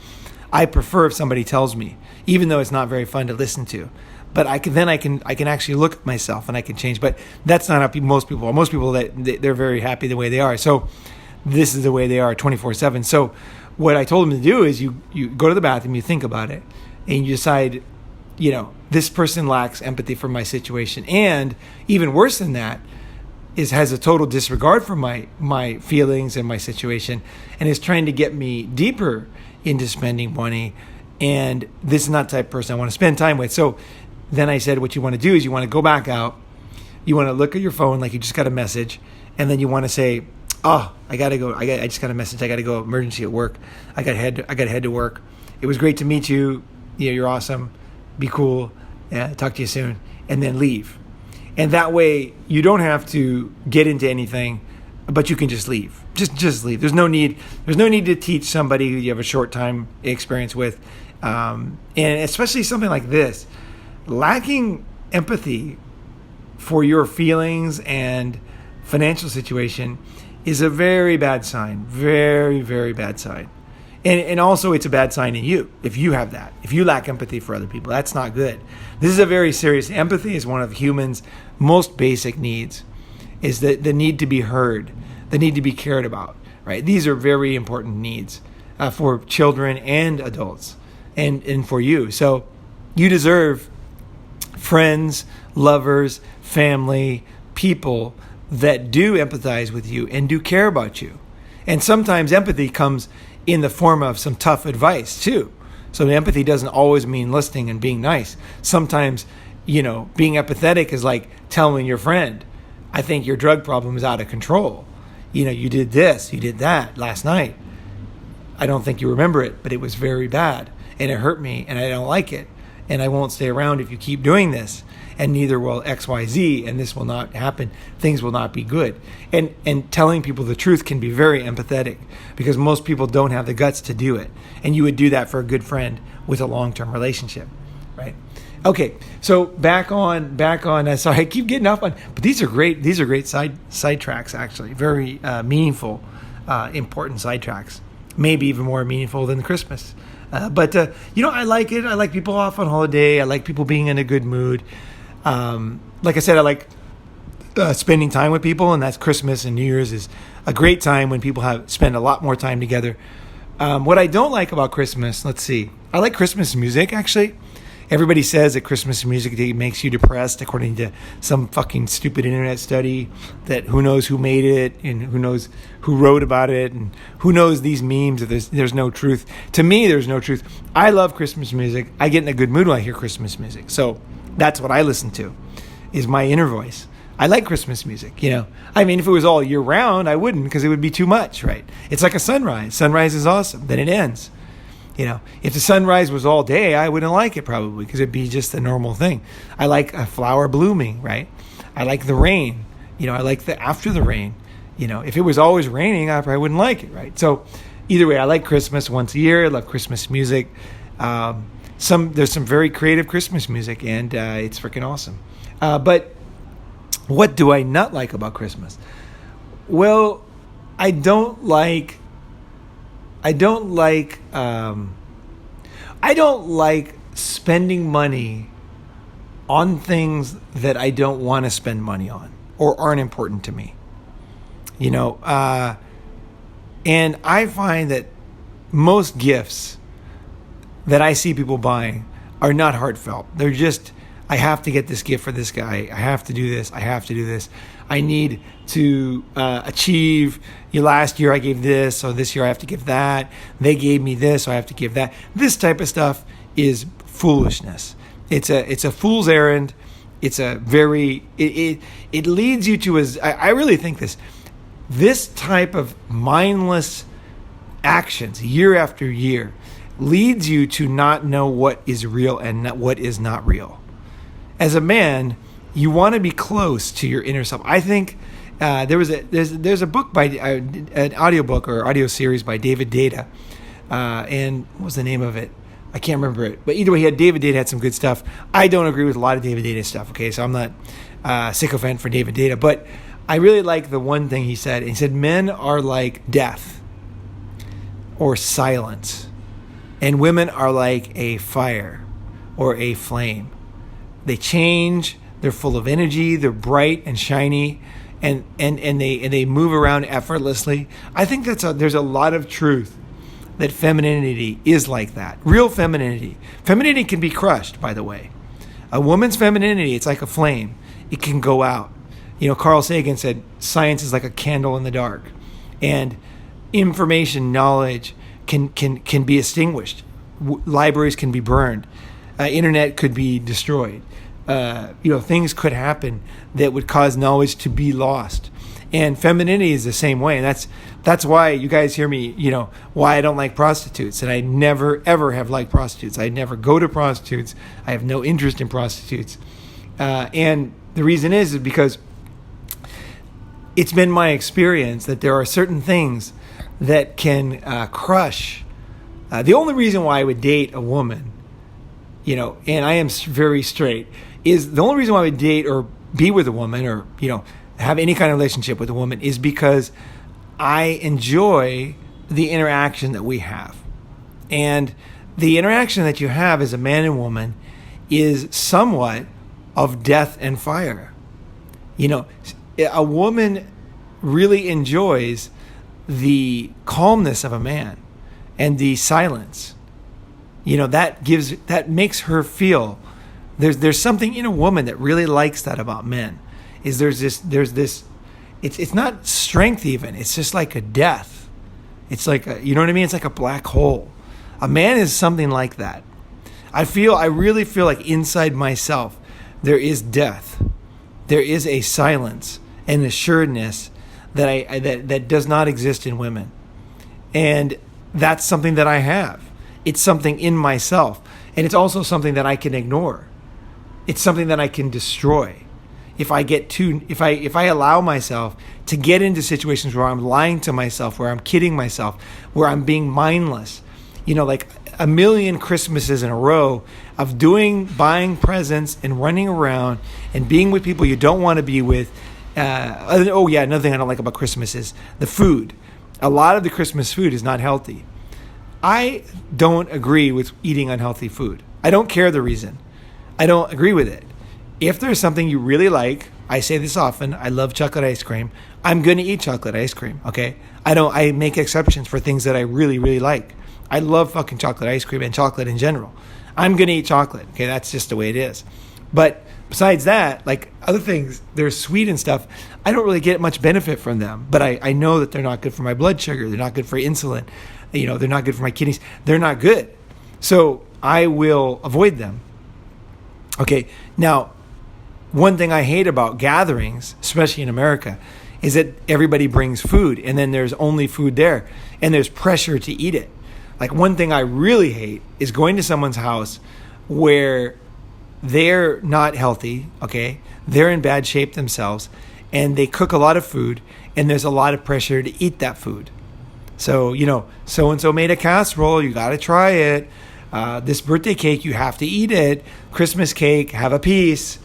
S1: I prefer if somebody tells me, even though it's not very fun to listen to. But I can actually look at myself and I can change. But that's not how most people are. Most people, they're very happy the way they are. So this is the way they are 24/7. So what I told them to do is you go to the bathroom, you think about it, and you decide, this person lacks empathy for my situation. And even worse than that, has a total disregard for my feelings and my situation, and is trying to get me deeper into spending money. And this is not the type of person I want to spend time with. So then I said, what you want to do is you want to go back out, you want to look at your phone like you just got a message, and then you want to say, I gotta go. I just got a message. I gotta go. Emergency at work. I got to head to work. It was great to meet you. You're awesome. Be cool. Talk to you soon. And then leave. And that way you don't have to get into anything, but you can just leave. Just leave. There's no need to teach somebody who you have a short time experience with, and especially something like this. Lacking empathy for your feelings and financial situation is a very bad sign. Very, very bad sign. And also it's a bad sign in you if you have that. If you lack empathy for other people, that's not good. This is a very serious. Empathy is one of humans' most basic needs, is the need to be heard, the need to be cared about, right? These are very important needs for children and adults and for you. So you deserve friends, lovers, family, people that do empathize with you and do care about you. And sometimes empathy comes in the form of some tough advice too. So empathy doesn't always mean listening and being nice. Sometimes, being empathetic is like telling your friend, I think your drug problem is out of control. You did this, you did that last night. I don't think you remember it, but it was very bad and it hurt me and I don't like it. And I won't stay around if you keep doing this. And neither will XYZ, and this will not happen. Things will not be good. And telling people the truth can be very empathetic because most people don't have the guts to do it. And you would do that for a good friend with a long-term relationship, right? Okay, so back on. Sorry, I keep getting off on, but these are great. These are great side tracks, actually. Very meaningful, important side tracks. Maybe even more meaningful than Christmas. But I like it. I like people off on holiday. I like people being in a good mood. Like I said, I like spending time with people, and that's Christmas and New Year's is a great time when people spend a lot more time together. What I don't like about Christmas, let's see. I like Christmas music, actually. Everybody says that Christmas music makes you depressed, according to some fucking stupid internet study that who knows who made it and who knows who wrote about it and who knows these memes. There's no truth. To me, there's no truth. I love Christmas music. I get in a good mood when I hear Christmas music. So that's what I listen to, is my inner voice. I like Christmas music, I mean, if it was all year round, I wouldn't, because it would be too much, right? It's like a sunrise. Sunrise is awesome. Then it ends. If the sunrise was all day, I wouldn't like it probably because it'd be just a normal thing. I like a flower blooming, right? I like the rain. I like the after the rain. If it was always raining, I probably wouldn't like it, right? So either way, I like Christmas once a year. I love Christmas music. There's some very creative Christmas music, and it's freaking awesome. But what do I not like about Christmas? Well, I don't like spending money on things that I don't want to spend money on or aren't important to me. And I find that most gifts that I see people buying are not heartfelt. They're just, I have to get this gift for this guy. I have to do this. I have to do this. I need to achieve. Last year I gave this, so this year I have to give that. They gave me this, so I have to give that. This type of stuff is foolishness. It's a fool's errand. It's a very it leads you to I really think this type of mindless actions year after year leads you to not know what is real and what is not real. As a man, you want to be close to your inner self. I think there's a book by an audiobook or audio series by David Data, and what was the name of it? I can't remember it. But either way, David Data had some good stuff. I don't agree with a lot of David Data stuff. Okay, so I'm not a sycophant for David Data, but I really like the one thing he said. He said men are like death or silence, and women are like a fire or a flame. They change. They're full of energy. They're bright and shiny, and they move around effortlessly. I think there's a lot of truth that femininity is like that. Real femininity. Femininity can be crushed, by the way. A woman's femininity, it's like a flame. It can go out. Carl Sagan said science is like a candle in the dark, and information, knowledge can be extinguished. Libraries can be burned. Internet could be destroyed. Things could happen that would cause knowledge to be lost. And femininity is the same way. And that's why you guys hear me, why I don't like prostitutes. And I never, ever have liked prostitutes. I never go to prostitutes. I have no interest in prostitutes. And the reason is because it's been my experience that there are certain things that can crush. The only reason why I would date a woman, and I am very straight, is the only reason why I would date or be with a woman or, have any kind of relationship with a woman is because I enjoy the interaction that we have. And the interaction that you have as a man and woman is somewhat of death and fire. A woman really enjoys the calmness of a man and the silence. That makes her feel there's something in a woman that really likes that about men. There's this it's not strength even, it's just like a death. It's like you know what I mean? It's like a black hole. A man is something like that. I really feel like inside myself there is death. There is a silence and assuredness that does not exist in women. And that's something that I have. It's something in myself, and it's also something that I can ignore. It's something that I can destroy. If I allow myself to get into situations where I'm lying to myself, where I'm kidding myself, where I'm being mindless, like a million Christmases in a row of buying presents and running around and being with people you don't want to be with. Another thing I don't like about Christmas is the food. A lot of the Christmas food is not healthy. I don't agree with eating unhealthy food. I don't care the reason. I don't agree with it. If there's something you really like, I say this often, I love chocolate ice cream. I'm going to eat chocolate ice cream, okay? I make exceptions for things that I really, really like. I love fucking chocolate ice cream and chocolate in general. I'm going to eat chocolate, okay? That's just the way it is. But besides that, like other things, they're sweet and stuff. I don't really get much benefit from them, but I know that they're not good for my blood sugar. They're not good for insulin. They're not good for my kidneys. They're not good. So I will avoid them. Okay, now, one thing I hate about gatherings, especially in America, is that everybody brings food and then there's only food there and there's pressure to eat it. Like one thing I really hate is going to someone's house where they're not healthy, okay? They're in bad shape themselves and they cook a lot of food and there's a lot of pressure to eat that food. So, so-and-so made a casserole, you got to try it. This birthday cake, you have to eat it. Christmas cake, have a piece.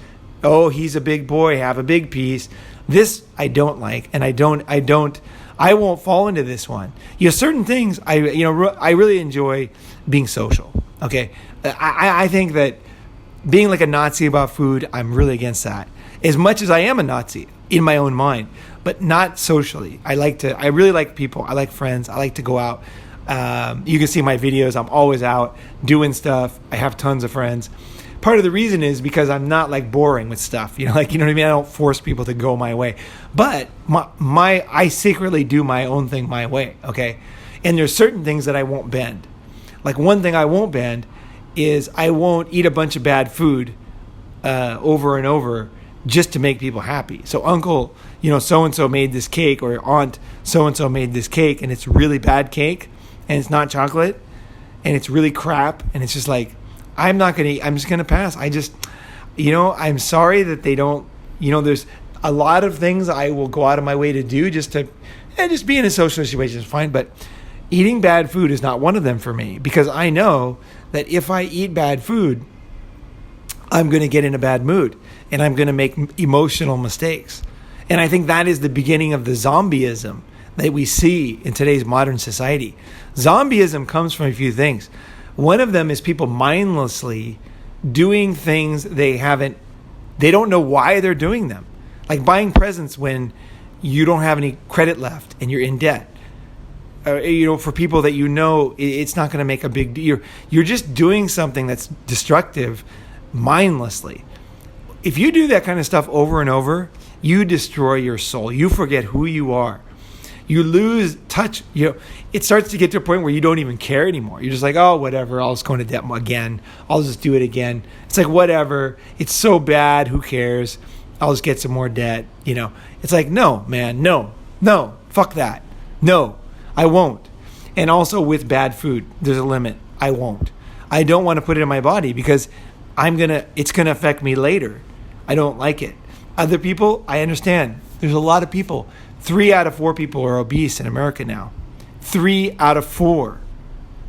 S1: Oh, he's a big boy, have a big piece. This I don't like, and I won't fall into this one. Certain things I really enjoy being social. Okay, I think that being like a Nazi about food, I'm really against that. As much as I am a Nazi in my own mind, but not socially. I really like people. I like friends. I like to go out. You can see my videos. I'm always out doing stuff. I have tons of friends. Part of the reason is because I'm not like boring with stuff, you know what I mean? I don't force people to go my way, but I secretly do my own thing my way. Okay. And there's certain things that I won't bend. Like one thing I won't bend is I won't eat a bunch of bad food, over and over just to make people happy. So uncle, so-and-so made this cake, or aunt so-and-so made this cake, and it's really bad cake and it's not chocolate and it's really crap. And it's just like, I'm just going to pass. I'm sorry that they don't, there's a lot of things I will go out of my way to do just be in a social situation is fine. But eating bad food is not one of them for me, because I know that if I eat bad food, I'm going to get in a bad mood and I'm going to make emotional mistakes. And I think that is the beginning of the zombieism that we see in today's modern society. Zombieism comes from a few things. One of them is people mindlessly doing things they don't know why they're doing them. Like buying presents when you don't have any credit left and you're in debt. For people that it's not going to make a big deal. You're just doing something that's destructive mindlessly. If you do that kind of stuff over and over, you destroy your soul. You forget who you are. You lose touch. It starts to get to a point where you don't even care anymore. You're just like, oh, whatever. I'll just go into debt again. I'll just do it again. It's like, whatever. It's so bad. Who cares? I'll just get some more debt. It's like, no, man, no, fuck that. No, I won't. And also with bad food, there's a limit. I won't. I don't want to put it in my body because it's going to affect me later. I don't like it. Other people, I understand. There's a lot of people. 3 out of 4 people are obese in America now. 3 out of 4.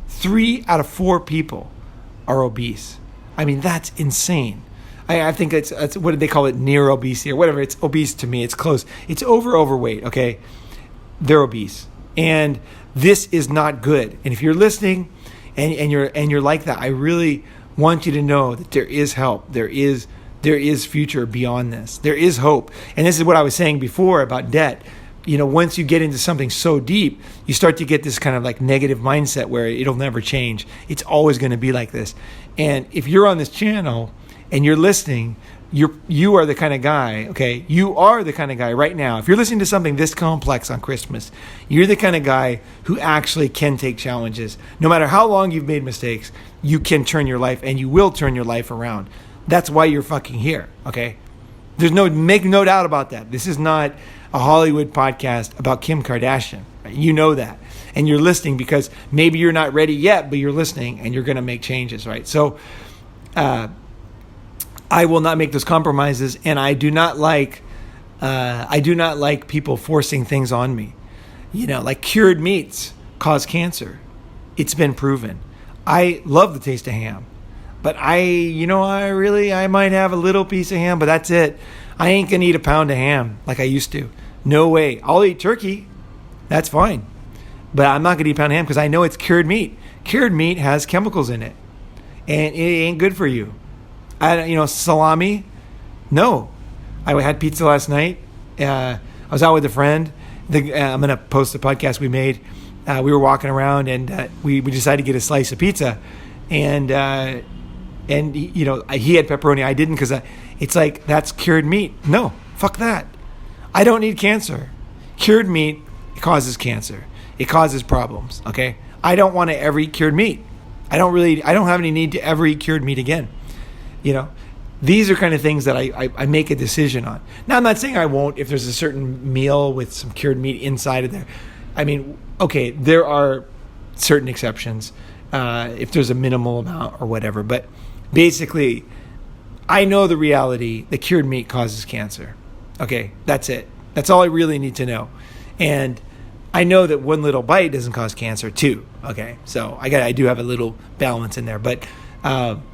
S1: 3 out of 4 people are obese. I mean, that's insane. I think it's what did they call it? Near obesity or whatever. It's obese to me. It's close. It's overweight. Okay, they're obese, and this is not good. And if you're listening, and you're like that, I really want you to know that there is help. There is future beyond this. There is hope. And this is what I was saying before about debt. Once you get into something so deep, you start to get this kind of like negative mindset where it'll never change. It's always going to be like this. And if you're on this channel and you're listening, you are the kind of guy, okay? You are the kind of guy right now. If you're listening to something this complex on Christmas, you're the kind of guy who actually can take challenges. No matter how long you've made mistakes, you can turn your life, and you will turn your life around. That's why you're fucking here, okay? Make no doubt about that. This is not a Hollywood podcast about Kim Kardashian. Right? You know that. And you're listening because maybe you're not ready yet, but you're listening and you're going to make changes, right? So I will not make those compromises, and I do not like people forcing things on me. Like cured meats cause cancer. It's been proven. I love the taste of ham. But I might have a little piece of ham, but that's it. I ain't going to eat a pound of ham like I used to. No way. I'll eat turkey. That's fine. But I'm not going to eat a pound of ham because I know it's cured meat. Cured meat has chemicals in it. And it ain't good for you. Salami. No. I had pizza last night. I was out with a friend. I'm going to post the podcast we made. We were walking around and we decided to get a slice of pizza. And he had pepperoni. I didn't because it's like, that's cured meat. No, fuck that. I don't need cancer. Cured meat causes cancer. It causes problems, okay? I don't want to ever eat cured meat. I don't have any need to ever eat cured meat again. These are kind of things that I make a decision on. Now, I'm not saying I won't if there's a certain meal with some cured meat inside of there. I mean, okay, there are certain exceptions. If there's a minimal amount or whatever. But basically, I know the reality that cured meat causes cancer. Okay, that's it. That's all I really need to know. And I know that one little bite doesn't cause cancer too. Okay, so I do have a little balance in there. But I'm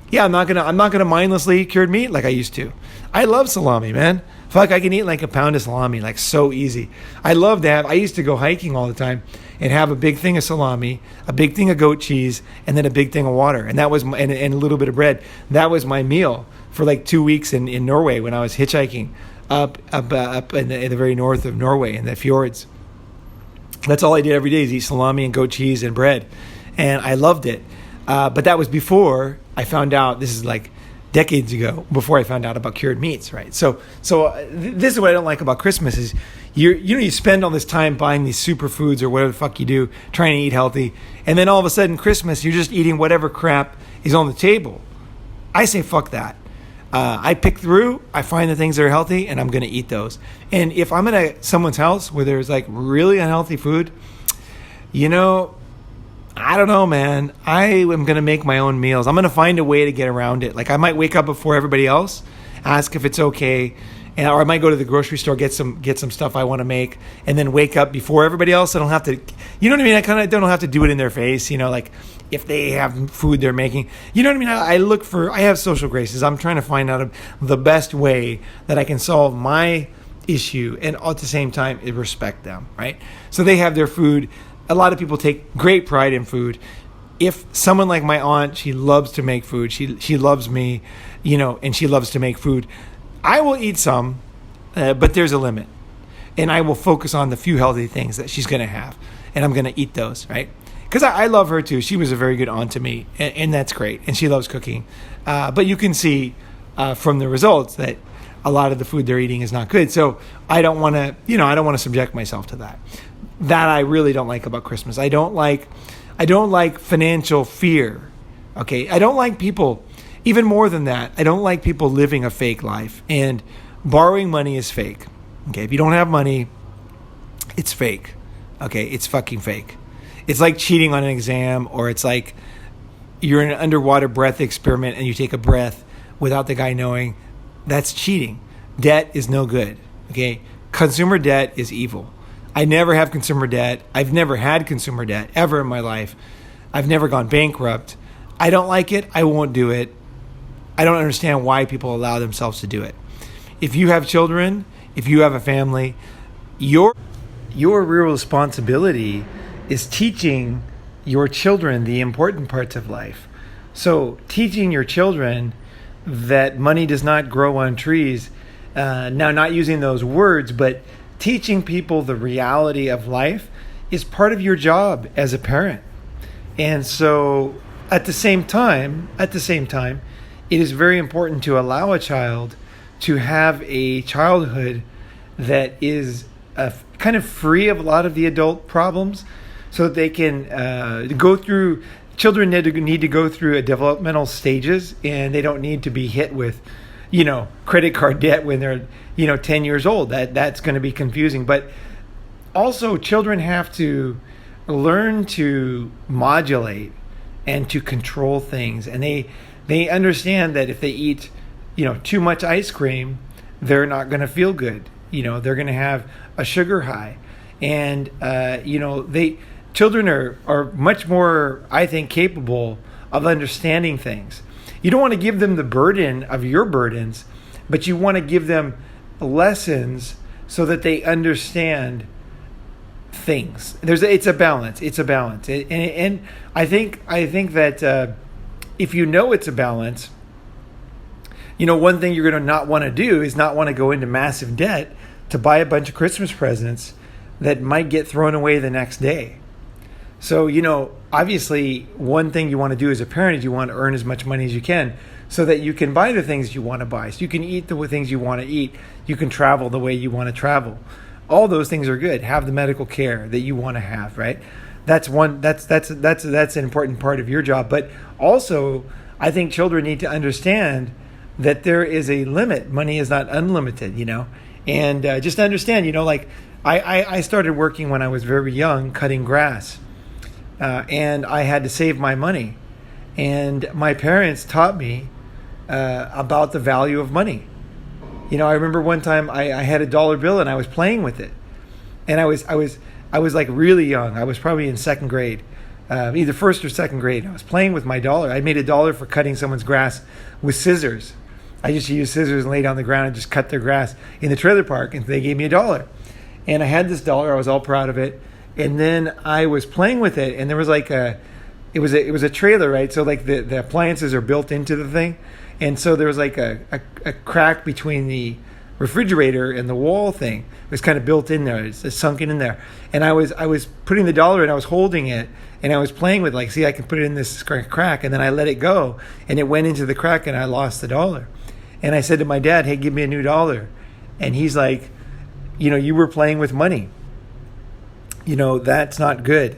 S1: not gonna mindlessly eat cured meat like I used to. I love salami, man. Fuck, I can eat like a pound of salami, like so easy. I used to go hiking all the time and have a big thing of salami, a big thing of goat cheese, and then a big thing of water. And that was, and a little bit of bread. That was my meal for like 2 weeks in Norway when I was hitchhiking up in the very north of Norway in the fjords. That's all I did every day is eat salami and goat cheese and bread. And I loved it. But that was before I found out, this is like decades ago, before I found out about cured meats, right? So this is what I don't like about Christmas is you spend all this time buying these superfoods or whatever the fuck you do, trying to eat healthy, and then all of a sudden Christmas you're just eating whatever crap is on the table. I say fuck that. I pick through, I find the things that are healthy, and I'm going to eat those. And if I'm at someone's house where there's like really unhealthy food, I don't know, man. I am going to make my own meals. I'm going to find a way to get around it. Like I might wake up before everybody else, ask if it's okay, or I might go to the grocery store, get some stuff I want to make, and then wake up before everybody else. I don't have to, you know what I mean? I kind of don't have to do it in their face, like if they have food they're making. You know what I mean? I have social graces. I'm trying to find out the best way that I can solve my issue and at the same time respect them, right? So they have their food. A lot of people take great pride in food. If someone like my aunt, she loves to make food. She loves me, and she loves to make food. I will eat some, but there's a limit. And I will focus on the few healthy things that she's going to have. And I'm going to eat those, right? Because I love her too. She was a very good aunt to me. And that's great. And she loves cooking. But you can see from the results that a lot of the food they're eating is not good. So I don't want to, subject myself to that. That I really don't like about Christmas. I don't like financial fear. Okay. I don't like people, even more than that, I don't like people living a fake life. And borrowing money is fake. Okay. If you don't have money, it's fake. Okay. It's fucking fake. It's like cheating on an exam, or it's like you're in an underwater breath experiment and you take a breath without the guy knowing. That's cheating. Debt is no good. Okay. Consumer debt is evil. I never have consumer debt. I've never had consumer debt ever in my life. I've never gone bankrupt. I don't like it. I won't do it. I don't understand why people allow themselves to do it. If you have children, if you have a family, your real responsibility is teaching your children the important parts of life. So teaching your children that money does not grow on trees, now not using those words, but teaching people the reality of life is part of your job as a parent. And so at the same time, it is very important to allow a child to have a childhood that is kind of free of a lot of the adult problems, so that they can go through. Children need to go through a developmental stages, and they don't need to be hit with credit card debt when they're 10 years old. That's going to be confusing. But also children have to learn to modulate and to control things, and they understand that if they eat too much ice cream, they're not going to feel good. They're going to have a sugar high, and children are much more, I think, capable of understanding things. You don't want to give them the burden of your burdens, but you want to give them lessons so that they understand things. It's a balance. And I think that if it's a balance, one thing you're going to not want to do is not want to go into massive debt to buy a bunch of Christmas presents that might get thrown away the next day. So, obviously one thing you want to do as a parent is you want to earn as much money as you can so that you can buy the things you want to buy. So you can eat the things you want to eat. You can travel the way you want to travel. All those things are good. Have the medical care that you want to have, right? That's an important part of your job. But also, I think children need to understand that there is a limit. Money is not unlimited, and just understand, like I started working when I was very young, cutting grass. And I had to save my money. And my parents taught me about the value of money. I remember one time I had a dollar bill and I was playing with it. And I was like really young. I was probably in second grade, either first or second grade. I was playing with my dollar. I made $1 for cutting someone's grass with scissors. I used to use scissors and lay down on the ground and just cut their grass in the trailer park, and they gave me $1. And I had this dollar. I was all proud of it. And then I was playing with it, and there was like it was a trailer, right? So like the appliances are built into the thing, and so there was like a crack between the refrigerator and the wall thing. It was kind of built in there. It's sunken in there. And I was putting the dollar in. I was holding it, and I was playing with like, see, I can put it in this crack, and then I let it go, and it went into the crack, and I lost the dollar. And I said to my dad, "Hey, give me a new dollar." And he's like, you were playing with money. That's not good.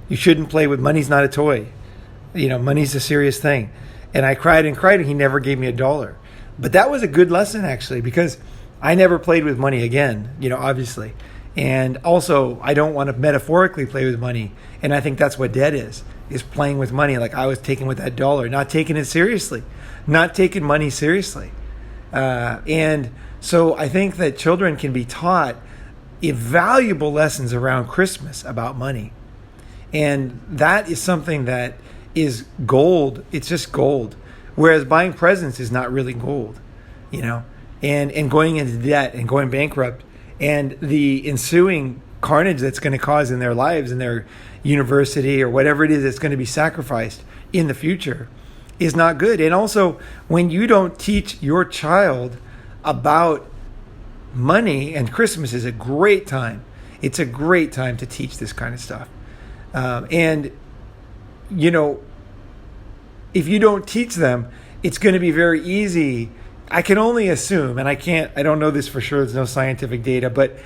S1: You shouldn't play with money's not a toy. Money's a serious thing. And I cried and cried, and he never gave me $1. But that was a good lesson, actually, because I never played with money again, obviously. And also, I don't want to metaphorically play with money. And I think that's what debt is playing with money. Like I was taking with that dollar, not taking it seriously, not taking money seriously. And so I think that children can be taught invaluable lessons around Christmas about money. And that is something that is gold. It's just gold. Whereas buying presents is not really gold, and going into debt and going bankrupt and the ensuing carnage that's going to cause in their lives, in their university or whatever it is that's going to be sacrificed in the future is not good. And also, when you don't teach your child about money, and Christmas is a great time. It's a great time to teach this kind of stuff. And if you don't teach them, it's going to be very easy. I can only assume, and I don't know this for sure. There's no scientific data, but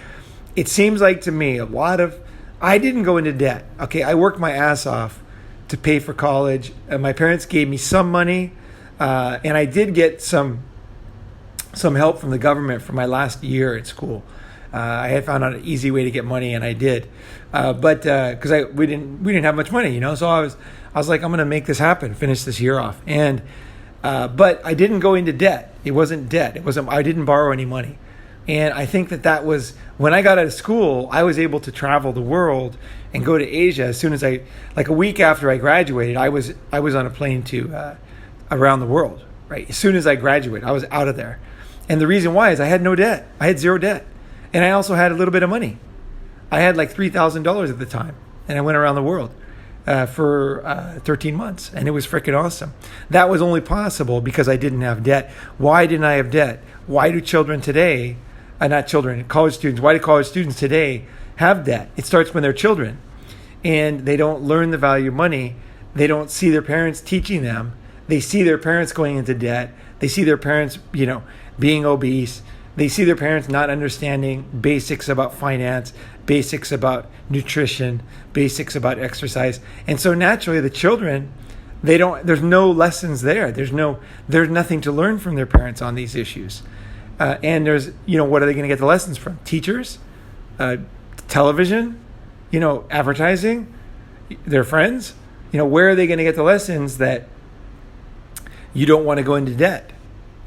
S1: it seems like to me I didn't go into debt. Okay. I worked my ass off to pay for college. My parents gave me some money, and I did get some help from the government for my last year at school. I had found out an easy way to get money, and I did. But because we didn't have much money, so I was like, I'm going to make this happen, finish this year off. And but I didn't go into debt. It wasn't debt. I didn't borrow any money. And I think that was when I got out of school, I was able to travel the world and go to Asia as soon as like a week after I graduated, I was on a plane to around the world, right? As soon as I graduated, I was out of there. And the reason why is I had no debt. I had zero debt. And I also had a little bit of money. I had like $3,000 at the time. And I went around the world for 13 months. And it was freaking awesome. That was only possible because I didn't have debt. Why didn't I have debt? Why do children today, college students, why do college students today have debt? It starts when they're children. And they don't learn the value of money. They don't see their parents teaching them. They see their parents going into debt. They see their parents, being obese. They see their parents not understanding basics about finance, basics about nutrition, basics about exercise. And so naturally the children, there's no lessons there. There's nothing to learn from their parents on these issues. And there's, what are they going to get the lessons from? Teachers, television, advertising, their friends. Where are they going to get the lessons that you don't want to go into debt?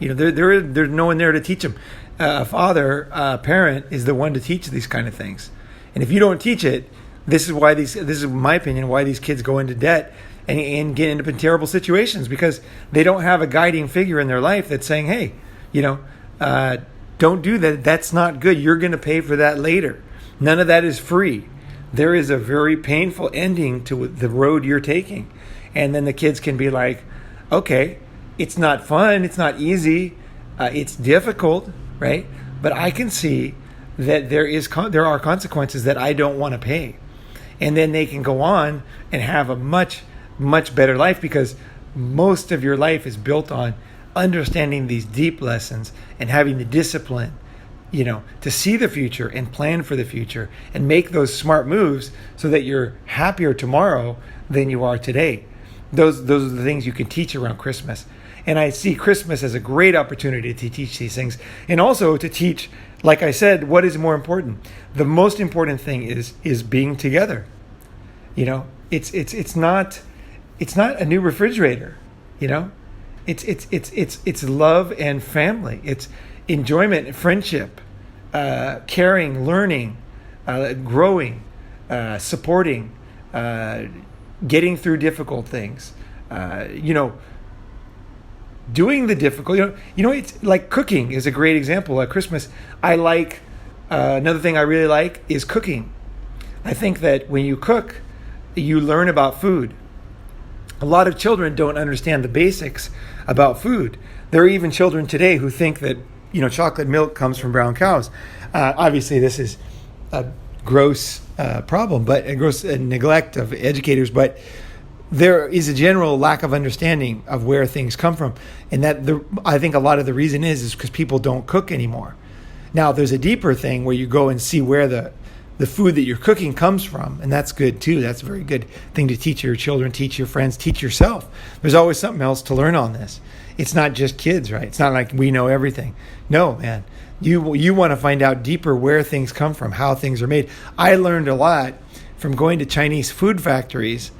S1: There's no one there to teach them. A parent is the one to teach these kind of things. And if you don't teach it, this is my opinion, why these kids go into debt and get into terrible situations, because they don't have a guiding figure in their life that's saying, hey, don't do that. That's not good. You're going to pay for that later. None of that is free. There is a very painful ending to the road you're taking. And then the kids can be like, okay, it's not fun. It's not easy. It's difficult, right? But I can see that there are consequences that I don't want to pay. And then they can go on and have a much, much better life, because most of your life is built on understanding these deep lessons and having the discipline, to see the future and plan for the future and make those smart moves so that you're happier tomorrow than you are today. Those are the things you can teach around Christmas. And I see Christmas as a great opportunity to teach these things, and also to teach, like I said, what is more important. The most important thing is being together. It's not a new refrigerator. It's love and family. It's enjoyment and friendship, caring, learning, growing, supporting, getting through difficult things. doing the difficult. It's like cooking is a great example. At Christmas, I like another thing I really like is cooking. I think that when you cook, you learn about food. A lot of children don't understand the basics about food. There are even children today who think that chocolate milk comes from brown cows. Obviously, this is a gross problem, but a gross neglect of educators. But there is a general lack of understanding of where things come from, and I think a lot of the reason is because people don't cook anymore. Now, there's a deeper thing where you go and see where the food that you're cooking comes from, and that's good too. That's a very good thing to teach your children, teach your friends, teach yourself. There's always something else to learn on this. It's not just kids, right? It's not like we know everything. No, man. You want to find out deeper where things come from, how things are made. I learned a lot from going to Chinese food factories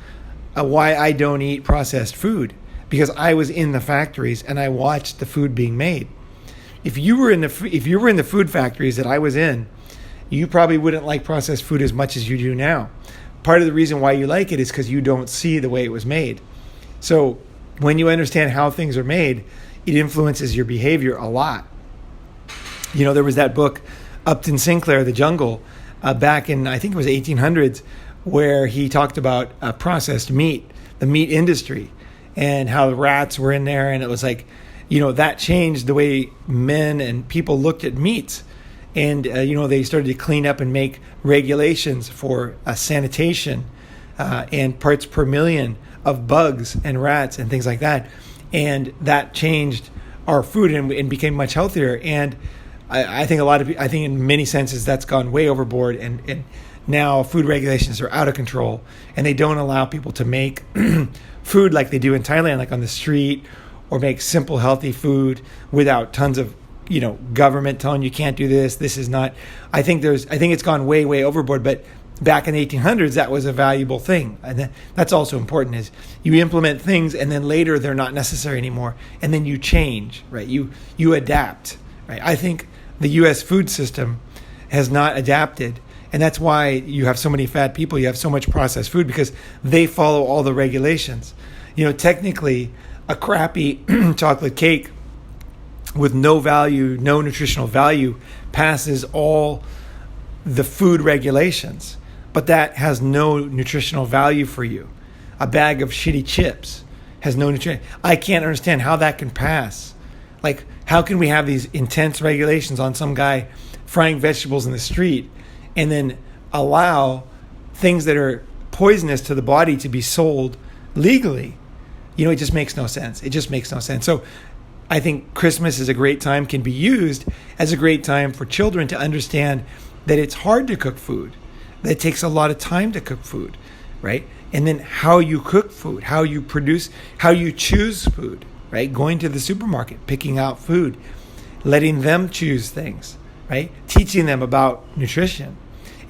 S1: why I don't eat processed food, because I was in the factories and I watched the food being made. If you were in the food factories that I was in, you probably wouldn't like processed food as much as you do now. Part of the reason why you like it is because you don't see the way it was made. So when you understand how things are made, it influences your behavior a lot. There was that book, Upton Sinclair, The Jungle, back in, I think it was 1800s, where he talked about processed meat, the meat industry, and how the rats were in there. And it was like, that changed the way men and people looked at meats. And, they started to clean up and make regulations for sanitation and parts per million of bugs and rats and things like that. And that changed our food and became much healthier. And I think I think in many senses that's gone way overboard. And now food regulations are out of control, and they don't allow people to make food like they do in Thailand, like on the street, or make simple, healthy food without tons of government telling you can't do this. This is not. I think it's gone way, way overboard. But back in the 1800s, that was a valuable thing, and that's also important. Is you implement things, and then later they're not necessary anymore, and then you change, right? You adapt, right? I think the U.S. food system has not adapted, and that's why you have so many fat people. You have so much processed food because they follow all the regulations. Technically, a crappy chocolate cake with no value, no nutritional value, passes all the food regulations, but that has no nutritional value for you. A bag of shitty chips has no nutrition. I can't understand how that can pass. Like, how can we have these intense regulations on some guy frying vegetables in the street and then allow things that are poisonous to the body to be sold legally? It just makes no sense. It just makes no sense. So I think Christmas is a great time, can be used as a great time for children to understand that it's hard to cook food, that it takes a lot of time to cook food, right? And then how you cook food, how you produce, how you choose food, right? Going to the supermarket, picking out food, letting them choose things, right? Teaching them about nutrition,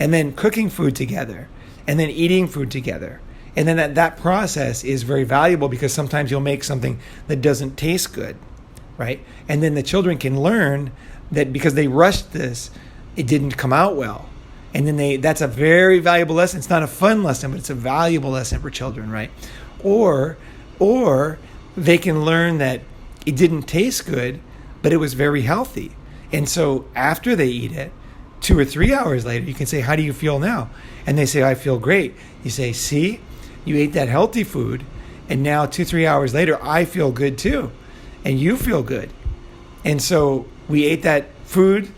S1: and then cooking food together, and then eating food together. And then that process is very valuable because sometimes you'll make something that doesn't taste good, right? And then the children can learn that because they rushed this, it didn't come out well. And then that's a very valuable lesson. It's not a fun lesson, but it's a valuable lesson for children, right? Or they can learn that it didn't taste good, but it was very healthy. And so after they eat it, 2 or 3 hours later, you can say, how do you feel now? And they say, I feel great. You say, see, you ate that healthy food, and now 2-3 hours later, I feel good too. And you feel good. And so we ate that food.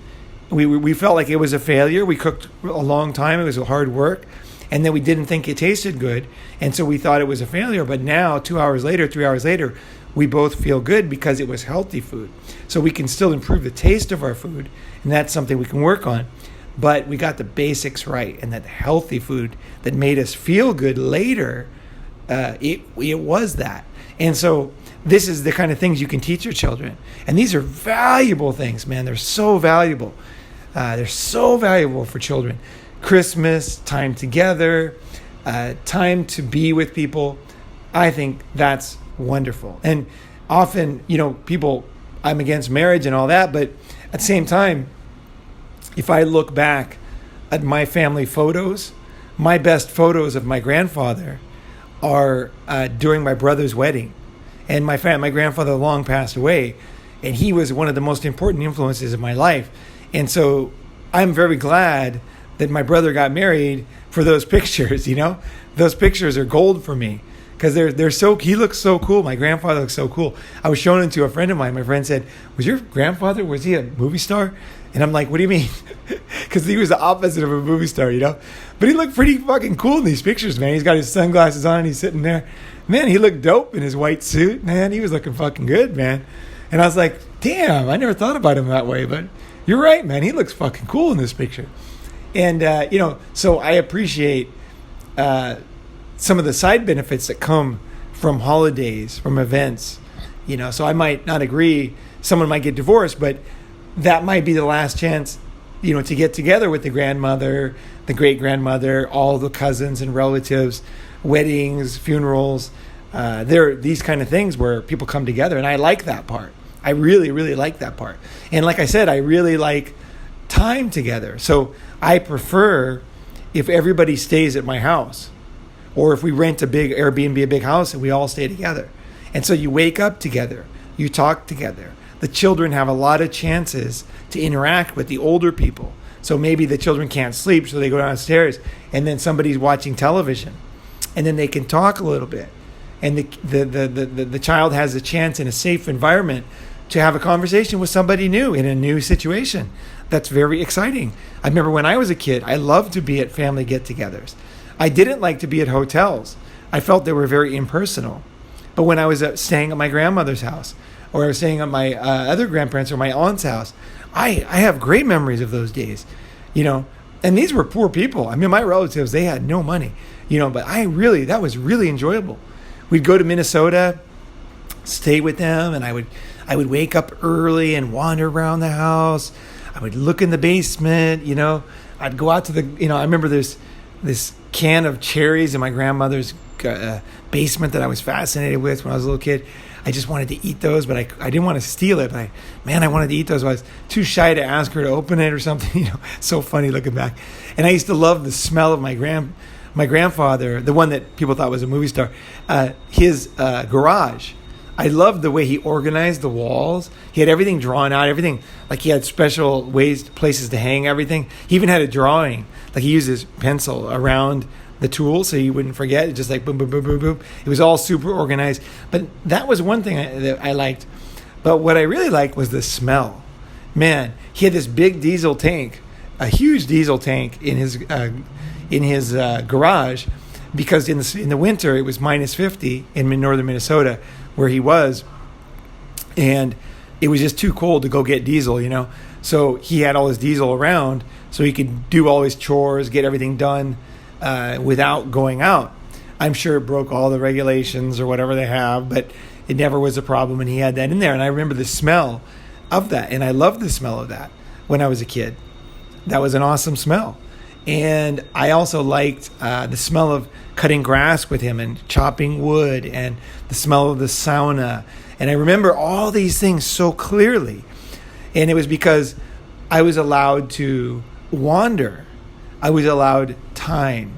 S1: We felt like it was a failure. We cooked a long time. It was hard work. And then we didn't think it tasted good. And so we thought it was a failure. But now, 2 hours later, 3 hours later, we both feel good because it was healthy food. So we can still improve the taste of our food. And that's something we can work on. But we got the basics right. And that healthy food that made us feel good later, it was that. And so this is the kind of things you can teach your children. And these are valuable things, man. They're so valuable. They're so valuable for children. Christmas, time together, time to be with people. I think that's wonderful. And often, people, I'm against marriage and all that, but at the same time, if I look back at my family photos, my best photos of my grandfather are during my brother's wedding. And my grandfather long passed away, and he was one of the most important influences in my life. And so I'm very glad that my brother got married for those pictures. Those pictures are gold for me because he looks so cool. My grandfather looks so cool. I was showing him to a friend of mine. My friend said, was your grandfather, was he a movie star? And I'm like, what do you mean? Because he was the opposite of a movie star, But he looked pretty fucking cool in these pictures, man. He's got his sunglasses on and he's sitting there. Man, he looked dope in his white suit. Man, he was looking fucking good, man. And I was like, damn, I never thought about him that way. But you're right, man. He looks fucking cool in this picture. And, so I appreciate some of the side benefits that come from holidays, from events. So I might not agree. Someone might get divorced, but that might be the last chance, to get together with the grandmother, the great-grandmother, all the cousins and relatives, weddings, funerals. There are these kind of things where people come together, and I like that part. I really, really like that part. And like I said, I really like time together. So I prefer if everybody stays at my house, or if we rent a big Airbnb, a big house, and we all stay together. And so you wake up together, you talk together. The children have a lot of chances to interact with the older people. So maybe the children can't sleep, so they go downstairs, and then somebody's watching television, and then they can talk a little bit. And the child has a chance in a safe environment to have a conversation with somebody new in a new situation. That's very exciting. I remember when I was a kid, I loved to be at family get-togethers. I didn't like to be at hotels. I felt they were very impersonal. But when I was staying at my grandmother's house, or I was staying at my other grandparents' or my aunt's house, I have great memories of those days, And these were poor people. I mean, my relatives, they had no money, but that was really enjoyable. We'd go to Minnesota, stay with them, and I would wake up early and wander around the house. I would look in the basement, I'd go out to I remember this can of cherries in my grandmother's basement that I was fascinated with when I was a little kid. I just wanted to eat those, but I didn't want to steal it. But I wanted to eat those. I was too shy to ask her to open it or something. So funny looking back. And I used to love the smell of my grandfather, the one that people thought was a movie star, his garage. I loved the way he organized the walls. He had everything drawn out, everything. Like he had special places to hang everything. He even had a drawing. Like he used his pencil around the tool so you wouldn't forget. It just like boom, boom, boom, boom, boom. It was all super organized. But that was one thing that I liked. But what I really liked was the smell. Man, he had this big diesel tank, a huge diesel tank in his garage, because in the winter it was minus 50 in northern Minnesota where he was, and it was just too cold to go get diesel, So he had all his diesel around so he could do all his chores, get everything done without going out. I'm sure it broke all the regulations or whatever they have, but it never was a problem, and he had that in there. And I remember the smell of that, and I loved the smell of that when I was a kid. That was an awesome smell. And I also liked the smell of cutting grass with him and chopping wood, and the smell of the sauna. And I remember all these things so clearly. And it was because I was allowed to wander. I was allowed time.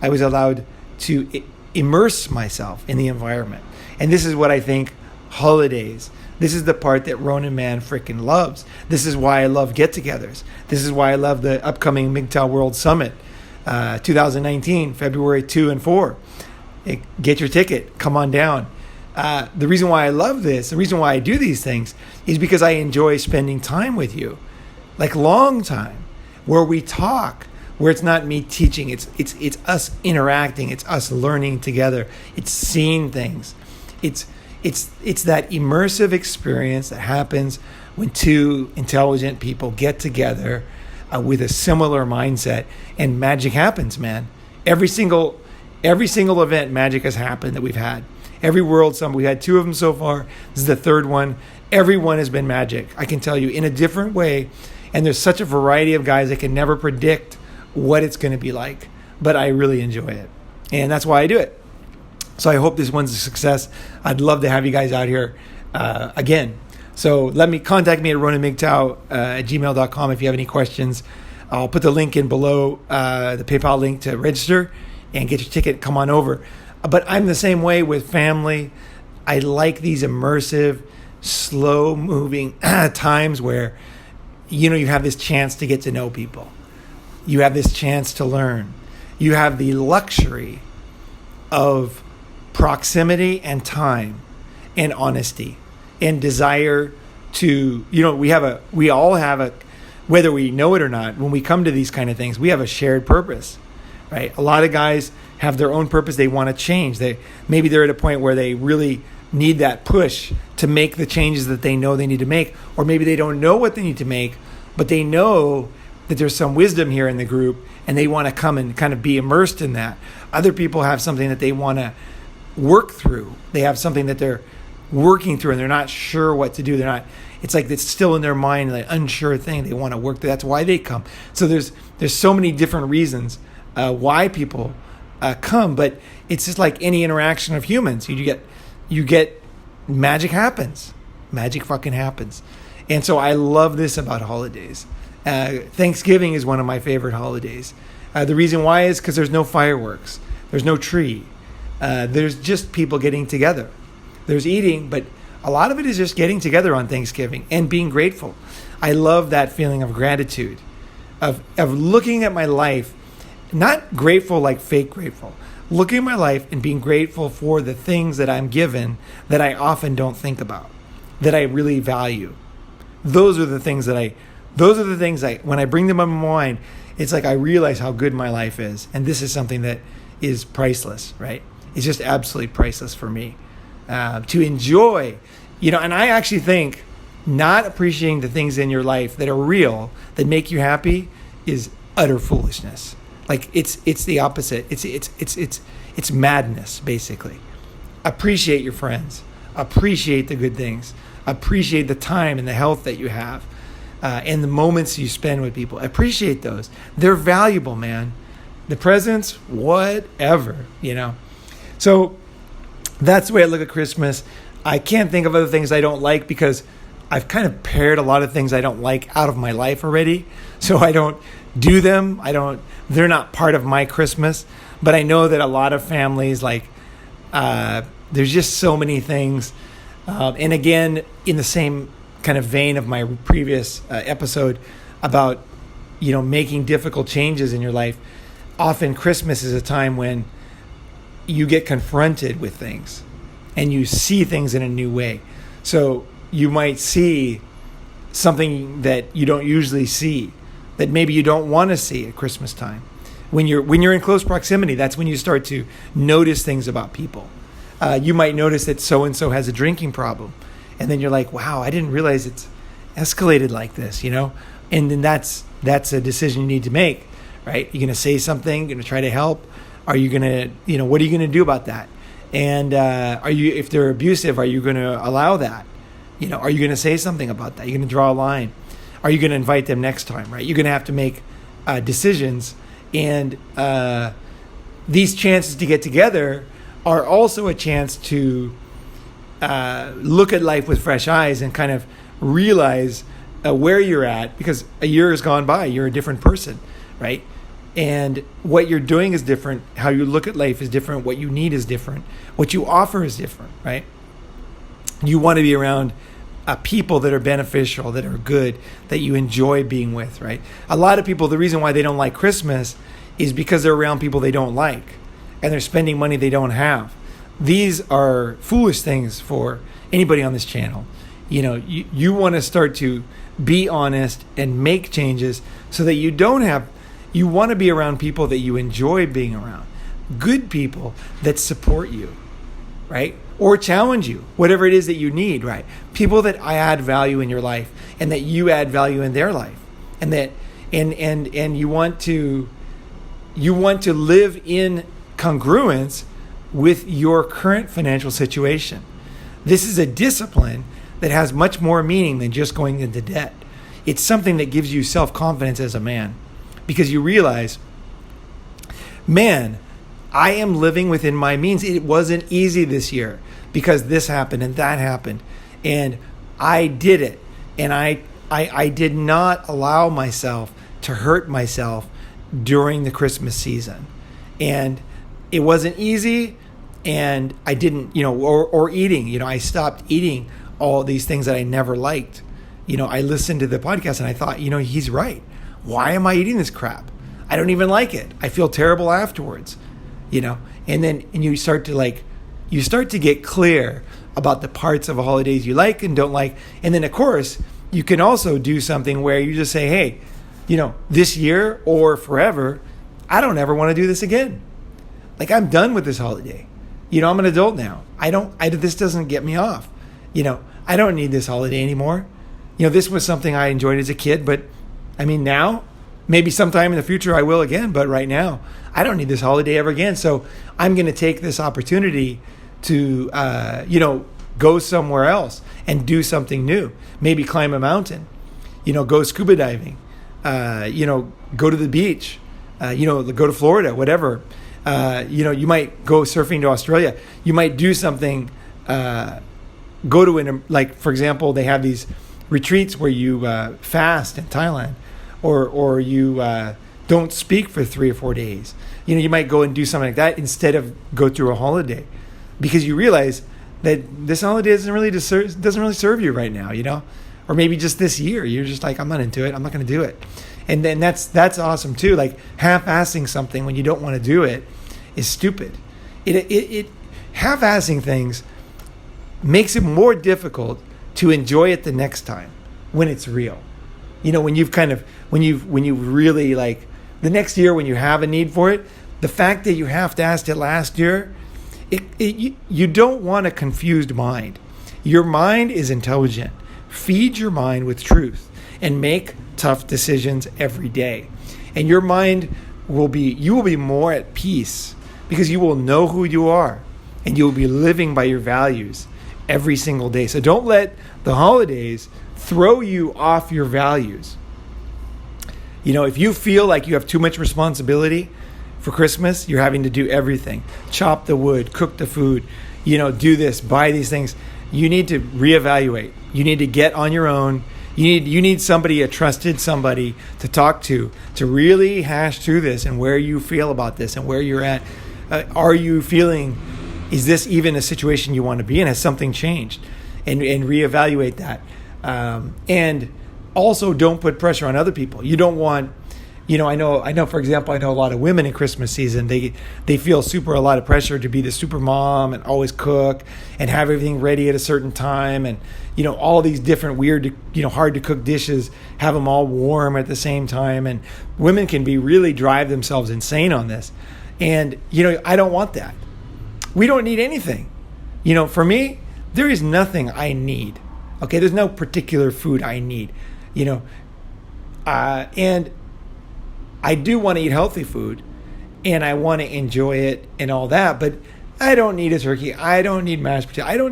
S1: I was allowed to immerse myself in the environment. And this is what I think holidays. This is the part that Ronin Man freaking loves. This is why I love get-togethers. This is why I love the upcoming MGTOW World Summit, 2019, February 2 and 4. Get your ticket. Come on down. The reason why I love this, the reason why I do these things, is because I enjoy spending time with you, like long time, where we talk, where it's not me teaching, it's us interacting, it's us learning together, it's seeing things, it's that immersive experience that happens when two intelligent people get together with a similar mindset, and magic happens, man. Every single event, magic has happened that we've had. Every World Summit, we had 2 of them so far. This is the 3rd one. Every one has been magic, I can tell you, in a different way. And there's such a variety of guys, I can never predict what it's going to be like. But I really enjoy it. And that's why I do it. So I hope this one's a success. I'd love to have you guys out here again. So contact me at roninmgtow at gmail.com if you have any questions. I'll put the link in below, the PayPal link to register and get your ticket. Come on over. But I'm the same way with family. I like these immersive, slow moving times where, you have this chance to get to know people. You have this chance to learn. You have the luxury of proximity and time and honesty and desire to, we all have a, whether we know it or not, when we come to these kind of things, we have a shared purpose, right? A lot of guys have their own purpose. They want to change. Maybe they're at a point where they really need that push to make the changes that they know they need to make, or maybe they don't know what they need to make, but they know that there's some wisdom here in the group and they want to come and kind of be immersed in that. Other people have something that they want to work through. They have something that they're working through and they're not sure what to do. It's like it's still in their mind, like unsure thing they want to work through. That's why they come. So there's so many different reasons why people come, but it's just like any interaction of humans. You get magic happens. Magic fucking happens. And so I love this about holidays. Thanksgiving is one of my favorite holidays. The reason why is because there's no fireworks. There's no tree. There's just people getting together. There's eating, but a lot of it is just getting together on Thanksgiving and being grateful. I love that feeling of gratitude, of looking at my life, not grateful like fake grateful, looking at my life and being grateful for the things that I'm given that I often don't think about, that I really value. Those are the things when I bring them up in my mind, it's like I realize how good my life is. And this is something that is priceless, right? It's just absolutely priceless for me to enjoy, and I actually think not appreciating the things in your life that are real, that make you happy, is utter foolishness. Like it's the opposite. It's madness, basically. Appreciate your friends. Appreciate the good things. Appreciate the time and the health that you have, and the moments you spend with people. Appreciate those. They're valuable, man. The presents, whatever, So that's the way I look at Christmas. I can't think of other things I don't like because I've kind of pared a lot of things I don't like out of my life already. So I don't do them. They're not part of my Christmas. But I know that a lot of families, there's just so many things. And again, in the same kind of vein of my previous episode about, making difficult changes in your life, often Christmas is a time when you get confronted with things and you see things in a new way. So you might see something that you don't usually see, that maybe you don't want to see at Christmas time. When you're in close proximity, that's when you start to notice things about people. You might notice that so-and-so has a drinking problem. And then you're like, wow, I didn't realize it's escalated like this, And then that's a decision you need to make, right? You're going to say something, you're going to try to help. Are you going to, what are you going to do about that? And if they're abusive, are you going to allow that? Are you going to say something about that? You're going to draw a line. Are you going to invite them next time, right? You're going to have to make decisions. And these chances to get together are also a chance to look at life with fresh eyes and kind of realize where you're at, because a year has gone by. You're a different person, right? And what you're doing is different. How you look at life is different. What you need is different. What you offer is different, right? You want to be around people that are beneficial, that are good, that you enjoy being with, right? A lot of people, the reason why they don't like Christmas is because they're around people they don't like and they're spending money they don't have. These are foolish things for anybody on this channel. You want to start to be honest and make changes so that you want to be around people that you enjoy being around. Good people that support you, right? Or challenge you, whatever it is that you need, right? People that add value in your life and that you add value in their life. And that and you want to live in congruence with your current financial situation. This is a discipline that has much more meaning than just going into debt. It's something that gives you self-confidence as a man, because you realize, man, I am living within my means. It wasn't easy this year because this happened and that happened, and I did it, and I did not allow myself to hurt myself during the Christmas season. And it wasn't easy, And I didn't, or eating, I stopped eating all these things that I never liked. I listened to the podcast and I thought, he's right. Why am I eating this crap? I don't even like it. I feel terrible afterwards, and you start to get clear about the parts of holidays you like and don't like. And then of course you can also do something where you just say, hey, this year or forever, I don't ever want to do this again. Like, I'm done with this holiday. I'm an adult now. This doesn't get me off. I don't need this holiday anymore. This was something I enjoyed as a kid, but I mean, now, maybe sometime in the future I will again, but right now, I don't need this holiday ever again. So I'm going to take this opportunity to, go somewhere else and do something new. Maybe climb a mountain, go scuba diving, go to the beach, go to Florida, whatever. You might go surfing to Australia. You might do something, go to for example, they have these retreats where you fast in Thailand, or you don't speak for 3 or 4 days. You might go and do something like that instead of go through a holiday, because you realize that this holiday doesn't really serve you right now, or maybe just this year you're just like, I'm not into it. I'm not going to do it. And then that's awesome too. Like, half-assing something when you don't want to do it is stupid. It half-assing things makes it more difficult to enjoy it the next time when it's real. When you really like the next year when you have a need for it, the fact that you half-assed it last year, you don't want a confused mind. Your mind is intelligent. Feed your mind with truth and make tough decisions every day. And your mind you will be more at peace, because you will know who you are and you will be living by your values every single day. So don't let the holidays throw you off your values. If you feel like you have too much responsibility for Christmas, you're having to do everything. Chop the wood, cook the food, do this, buy these things. You need to reevaluate. You need to get on your own. You need somebody, a trusted somebody to talk to really hash through this and where you feel about this and where you're at. Are you feeling, is this even a situation you want to be in? Has something changed? And reevaluate that. And also don't put pressure on other people. You don't want, I know, for example, I know a lot of women in Christmas season, they feel a lot of pressure to be the super mom and always cook and have everything ready at a certain time. And, all these different weird, hard to cook dishes, have them all warm at the same time. And women can really drive themselves insane on this. And, I don't want that. We don't need anything. For me, there is nothing I need. Okay. There's no particular food I need, and I do want to eat healthy food and I want to enjoy it and all that, but I don't need a turkey. I don't need mashed potato.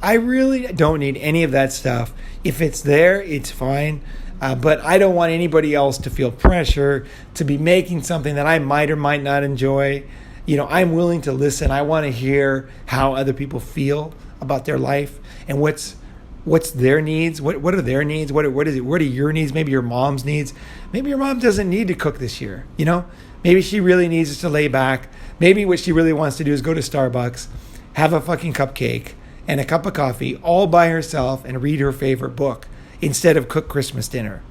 S1: I really don't need any of that stuff. If it's there, it's fine. But I don't want anybody else to feel pressure to be making something that I might or might not enjoy. I'm willing to listen. I want to hear how other people feel about their life and what's their needs. What are their needs? What are your needs? Maybe your mom's needs. Maybe your mom doesn't need to cook this year. Maybe she really needs us to lay back. Maybe what she really wants to do is go to Starbucks, have a fucking cupcake and a cup of coffee all by herself and read her favorite book instead of cook Christmas dinner,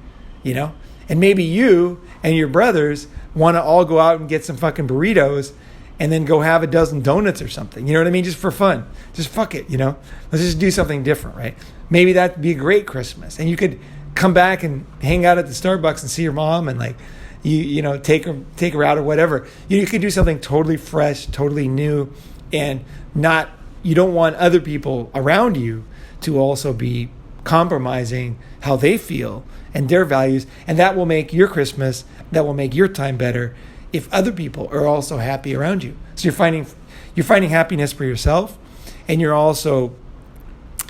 S1: And maybe you and your brothers want to all go out and get some fucking burritos and then go have a dozen donuts or something. You know what I mean? Just for fun. Just fuck it, Let's just do something different, right? Maybe that'd be a great Christmas. And you could come back and hang out at the Starbucks and see your mom and take her out or whatever. You could do something totally fresh, totally new, and you don't want other people around you to also be compromising how they feel and their values. And that will make your Christmas, that will make your time better if other people are also happy around you. So you're finding happiness for yourself, and you're also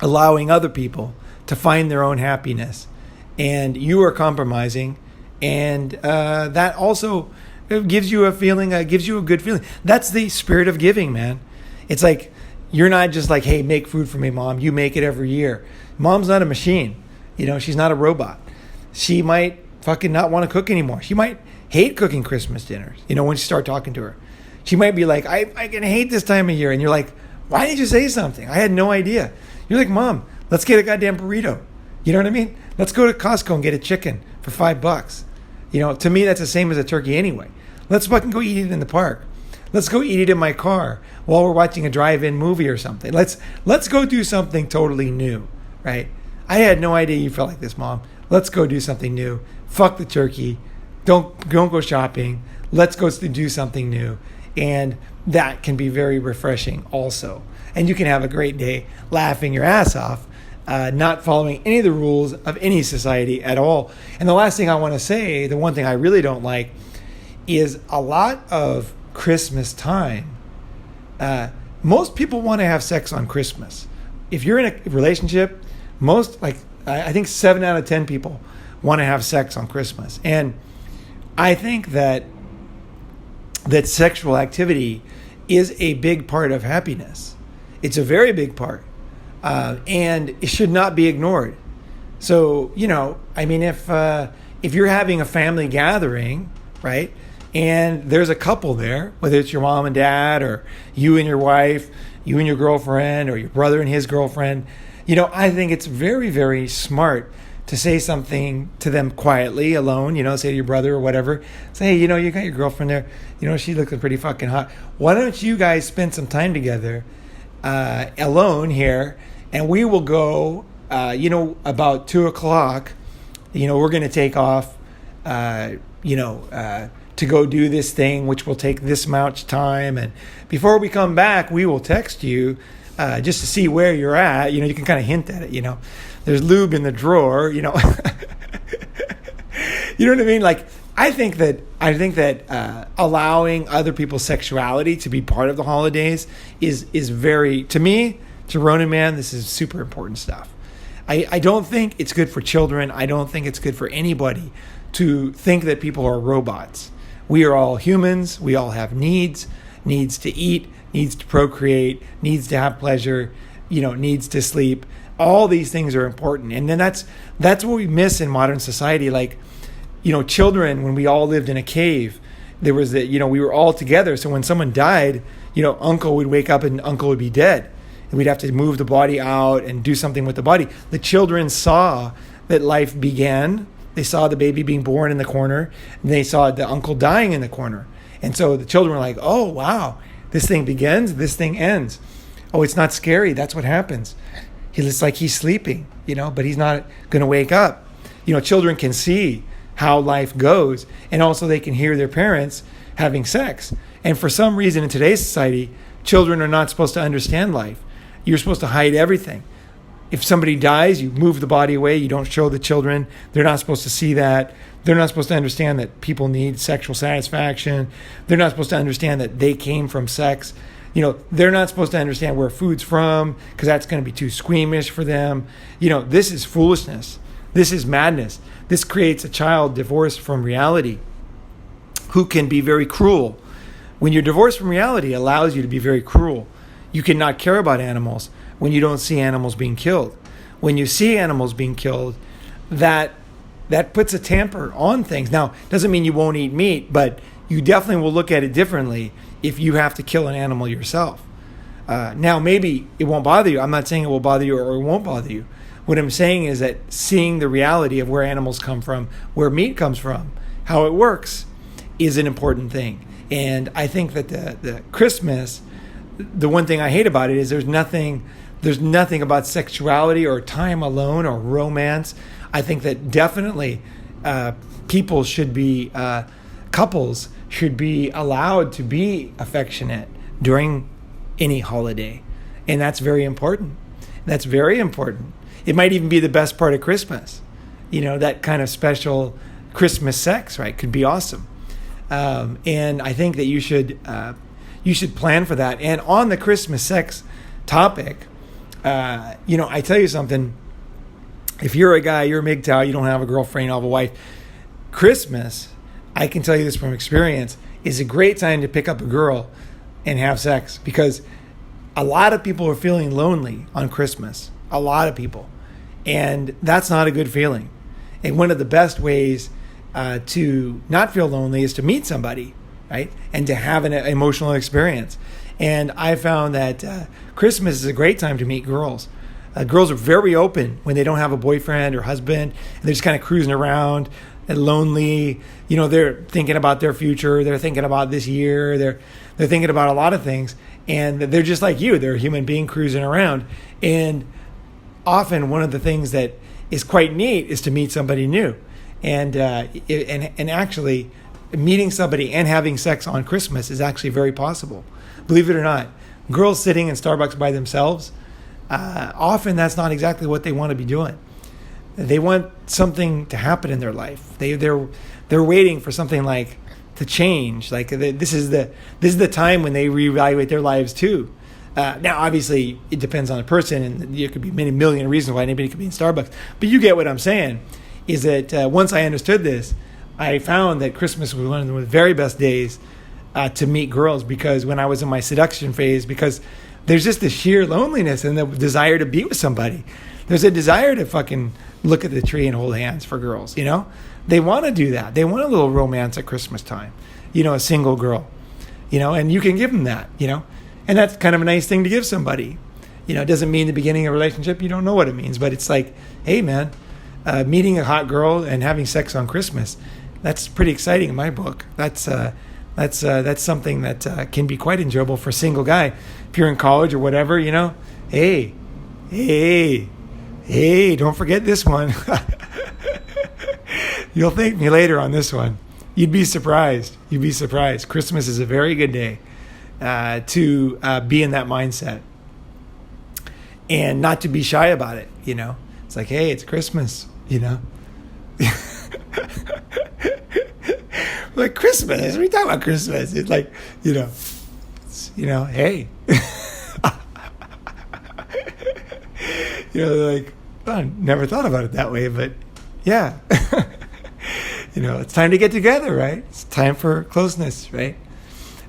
S1: allowing other people to find their own happiness, and you are compromising, and that also gives you a feeling, gives you a good feeling. That's the spirit of giving, man. It's like, you're not just like, hey, make food for me, Mom. You make it every year. Mom's not a machine. She's not a robot. She might fucking not want to cook anymore. She might hate cooking Christmas dinners, when you start talking to her. She might be like, I can hate this time of year. And you're like, why didn't you say something? I had no idea. You're like, Mom, let's get a goddamn burrito. You know what I mean? Let's go to Costco and get a chicken for $5. You know, to me, that's the same as a turkey anyway. Let's fucking go eat it in the park. Let's go eat it in my car while we're watching a drive-in movie or something. Let's go do something totally new, right? I had no idea you felt like this, Mom. Let's go do something new. Fuck the turkey. Don't go shopping. Let's go do something new. And that can be very refreshing also. And you can have a great day laughing your ass off, not following any of the rules of any society at all. And the last thing I want to say, the one thing I really don't like, is a lot of Christmas time. Most people want to have sex on Christmas. If you're in a relationship, I think 7 out of 10 people want to have sex on Christmas. And I think that sexual activity is a big part of happiness. It's a very big part. And it should not be ignored. So, I mean, if you're having a family gathering, right, and there's a couple there, whether it's your mom and dad or you and your wife, you and your girlfriend, or your brother and his girlfriend, I think it's very, very smart to say something to them quietly, alone, say to your brother or whatever. Say, hey, you got your girlfriend there. She looking pretty fucking hot. Why don't you guys spend some time together alone here, and we will go, about 2 o'clock, we're going to take off, to go do this thing, which will take this much time. And before we come back, we will text you just to see where you're at. You can kind of hint at it, There's lube in the drawer, You know what I mean? Like, I think that allowing other people's sexuality to be part of the holidays is very, to me, to Ronin Man, this is super important stuff. I don't think it's good for children. I don't think it's good for anybody to think that people are robots. We are all humans. We all have needs to eat, needs to procreate, needs to have pleasure, needs to sleep. All these things are important. And then that's what we miss in modern society. Like, children, when we all lived in a cave, there was we were all together. So when someone died, uncle would wake up and uncle would be dead. And we'd have to move the body out and do something with the body. The children saw that life began. They saw the baby being born in the corner, and they saw the uncle dying in the corner. And so the children were like, oh, wow, this thing begins, this thing ends. Oh, it's not scary. That's what happens. It's like he's sleeping, but he's not going to wake up. Children can see how life goes, and also they can hear their parents having sex. And for some reason in today's society, children are not supposed to understand life. You're supposed to hide everything. If somebody dies, you move the body away. You don't show the children. They're not supposed to see that. They're not supposed to understand that people need sexual satisfaction. They're not supposed to understand that they came from sex. They're not supposed to understand where food's from, because that's going to be too squeamish for them. This is foolishness. This is madness. This creates a child divorced from reality who can be very cruel. When you're divorced from reality, it allows you to be very cruel. You cannot care about animals when you don't see animals being killed. When you see animals being killed, that puts a tamper on things. Now, doesn't mean you won't eat meat, but you definitely will look at it differently if you have to kill an animal yourself. Now, maybe it won't bother you. I'm not saying it will bother you or it won't bother you. What I'm saying is that seeing the reality of where animals come from, where meat comes from, how it works, is an important thing. And I think that the Christmas, the one thing I hate about it is there's nothing about sexuality or time alone or romance. I think that definitely couples should be allowed to be affectionate during any holiday. And that's very important. That's very important. It might even be the best part of Christmas. That kind of special Christmas sex, right, could be awesome. And I think that you should plan for that. And on the Christmas sex topic, I tell you something. If you're a guy, you're a MGTOW, you don't have a girlfriend, you don't have a wife, Christmas, I can tell you this from experience, is a great time to pick up a girl and have sex, because a lot of people are feeling lonely on Christmas. A lot of people. And that's not a good feeling. And one of the best ways to not feel lonely is to meet somebody, right? And to have an emotional experience. And I found that Christmas is a great time to meet girls. Girls are very open when they don't have a boyfriend or husband, and they're just kind of cruising around and lonely. They're thinking about their future. They're thinking about this year. They're thinking about a lot of things, and they're just like you. They're a human being cruising around. And often one of the things that is quite neat is to meet somebody new, and actually meeting somebody and having sex on Christmas is actually very possible. Believe it or not, girls sitting in Starbucks by themselves, often that's not exactly what they want to be doing. They want something to happen in their life. They're waiting for something like to change. Like this is the time when they reevaluate their lives too. Now, obviously, it depends on the person, and there could be many million reasons why anybody could be in Starbucks. But you get what I'm saying. Is that once I understood this, I found that Christmas was one of the very best days to meet girls, because when I was in my seduction phase, because there's just the sheer loneliness and the desire to be with somebody. There's a desire to fucking look at the tree and hold hands for girls, They want to do that. They want a little romance at Christmas time, a single girl, and you can give them that, And that's kind of a nice thing to give somebody. It doesn't mean the beginning of a relationship. You don't know what it means, but it's like, hey, man, meeting a hot girl and having sex on Christmas, that's pretty exciting in my book. That's something that can be quite enjoyable for a single guy. If you're in college or whatever, hey, don't forget this one. You'll thank me later on this one. You'd be surprised. Christmas is a very good day to be in that mindset and not to be shy about it. It's like, hey, it's Christmas. Like Christmas. What are you talking about Christmas? It's like, hey. Like, I never thought about it that way, but yeah. It's time to get together, right? It's time for closeness, right?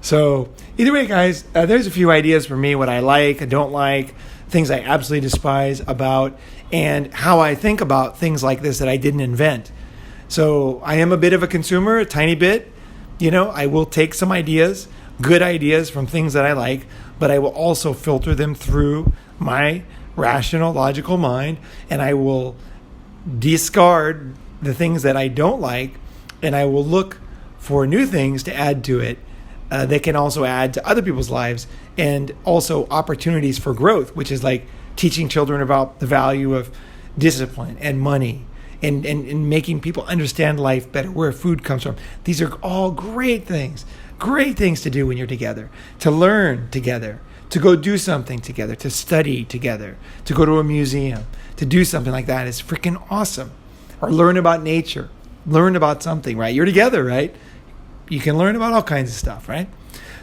S1: So either way, guys, there's a few ideas for me, what I like, I don't like, things I absolutely despise about, and how I think about things like this that I didn't invent. So I am a bit of a consumer, a tiny bit. I will take some ideas, good ideas from things that I like, but I will also filter them through my rational, logical mind, and I will discard the things that I don't like, and I will look for new things to add to it that can also add to other people's lives, and also opportunities for growth, which is like teaching children about the value of discipline and money, and making people understand life better, where food comes from. These are all great things to do when you're together, to learn together, to go do something together, to study together, to go to a museum, to do something like that is freaking awesome. Or learn about nature, learn about something, right? You're together, right? You can learn about all kinds of stuff, right?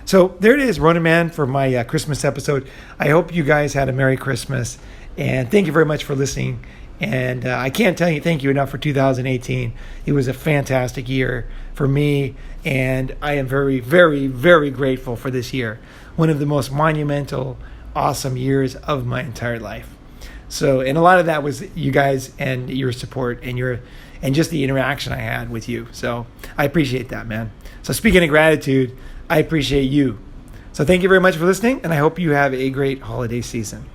S1: So there it is, Ronin Man, for my Christmas episode. I hope you guys had a Merry Christmas, and thank you very much for listening. And I can't thank you enough for 2018. It was a fantastic year for me, and I am very, very, very grateful for this year. One of the most monumental, awesome years of my entire life. So, and a lot of that was you guys and your support and just the interaction I had with you. So I appreciate that, man. So speaking of gratitude, I appreciate you. So thank you very much for listening, and I hope you have a great holiday season.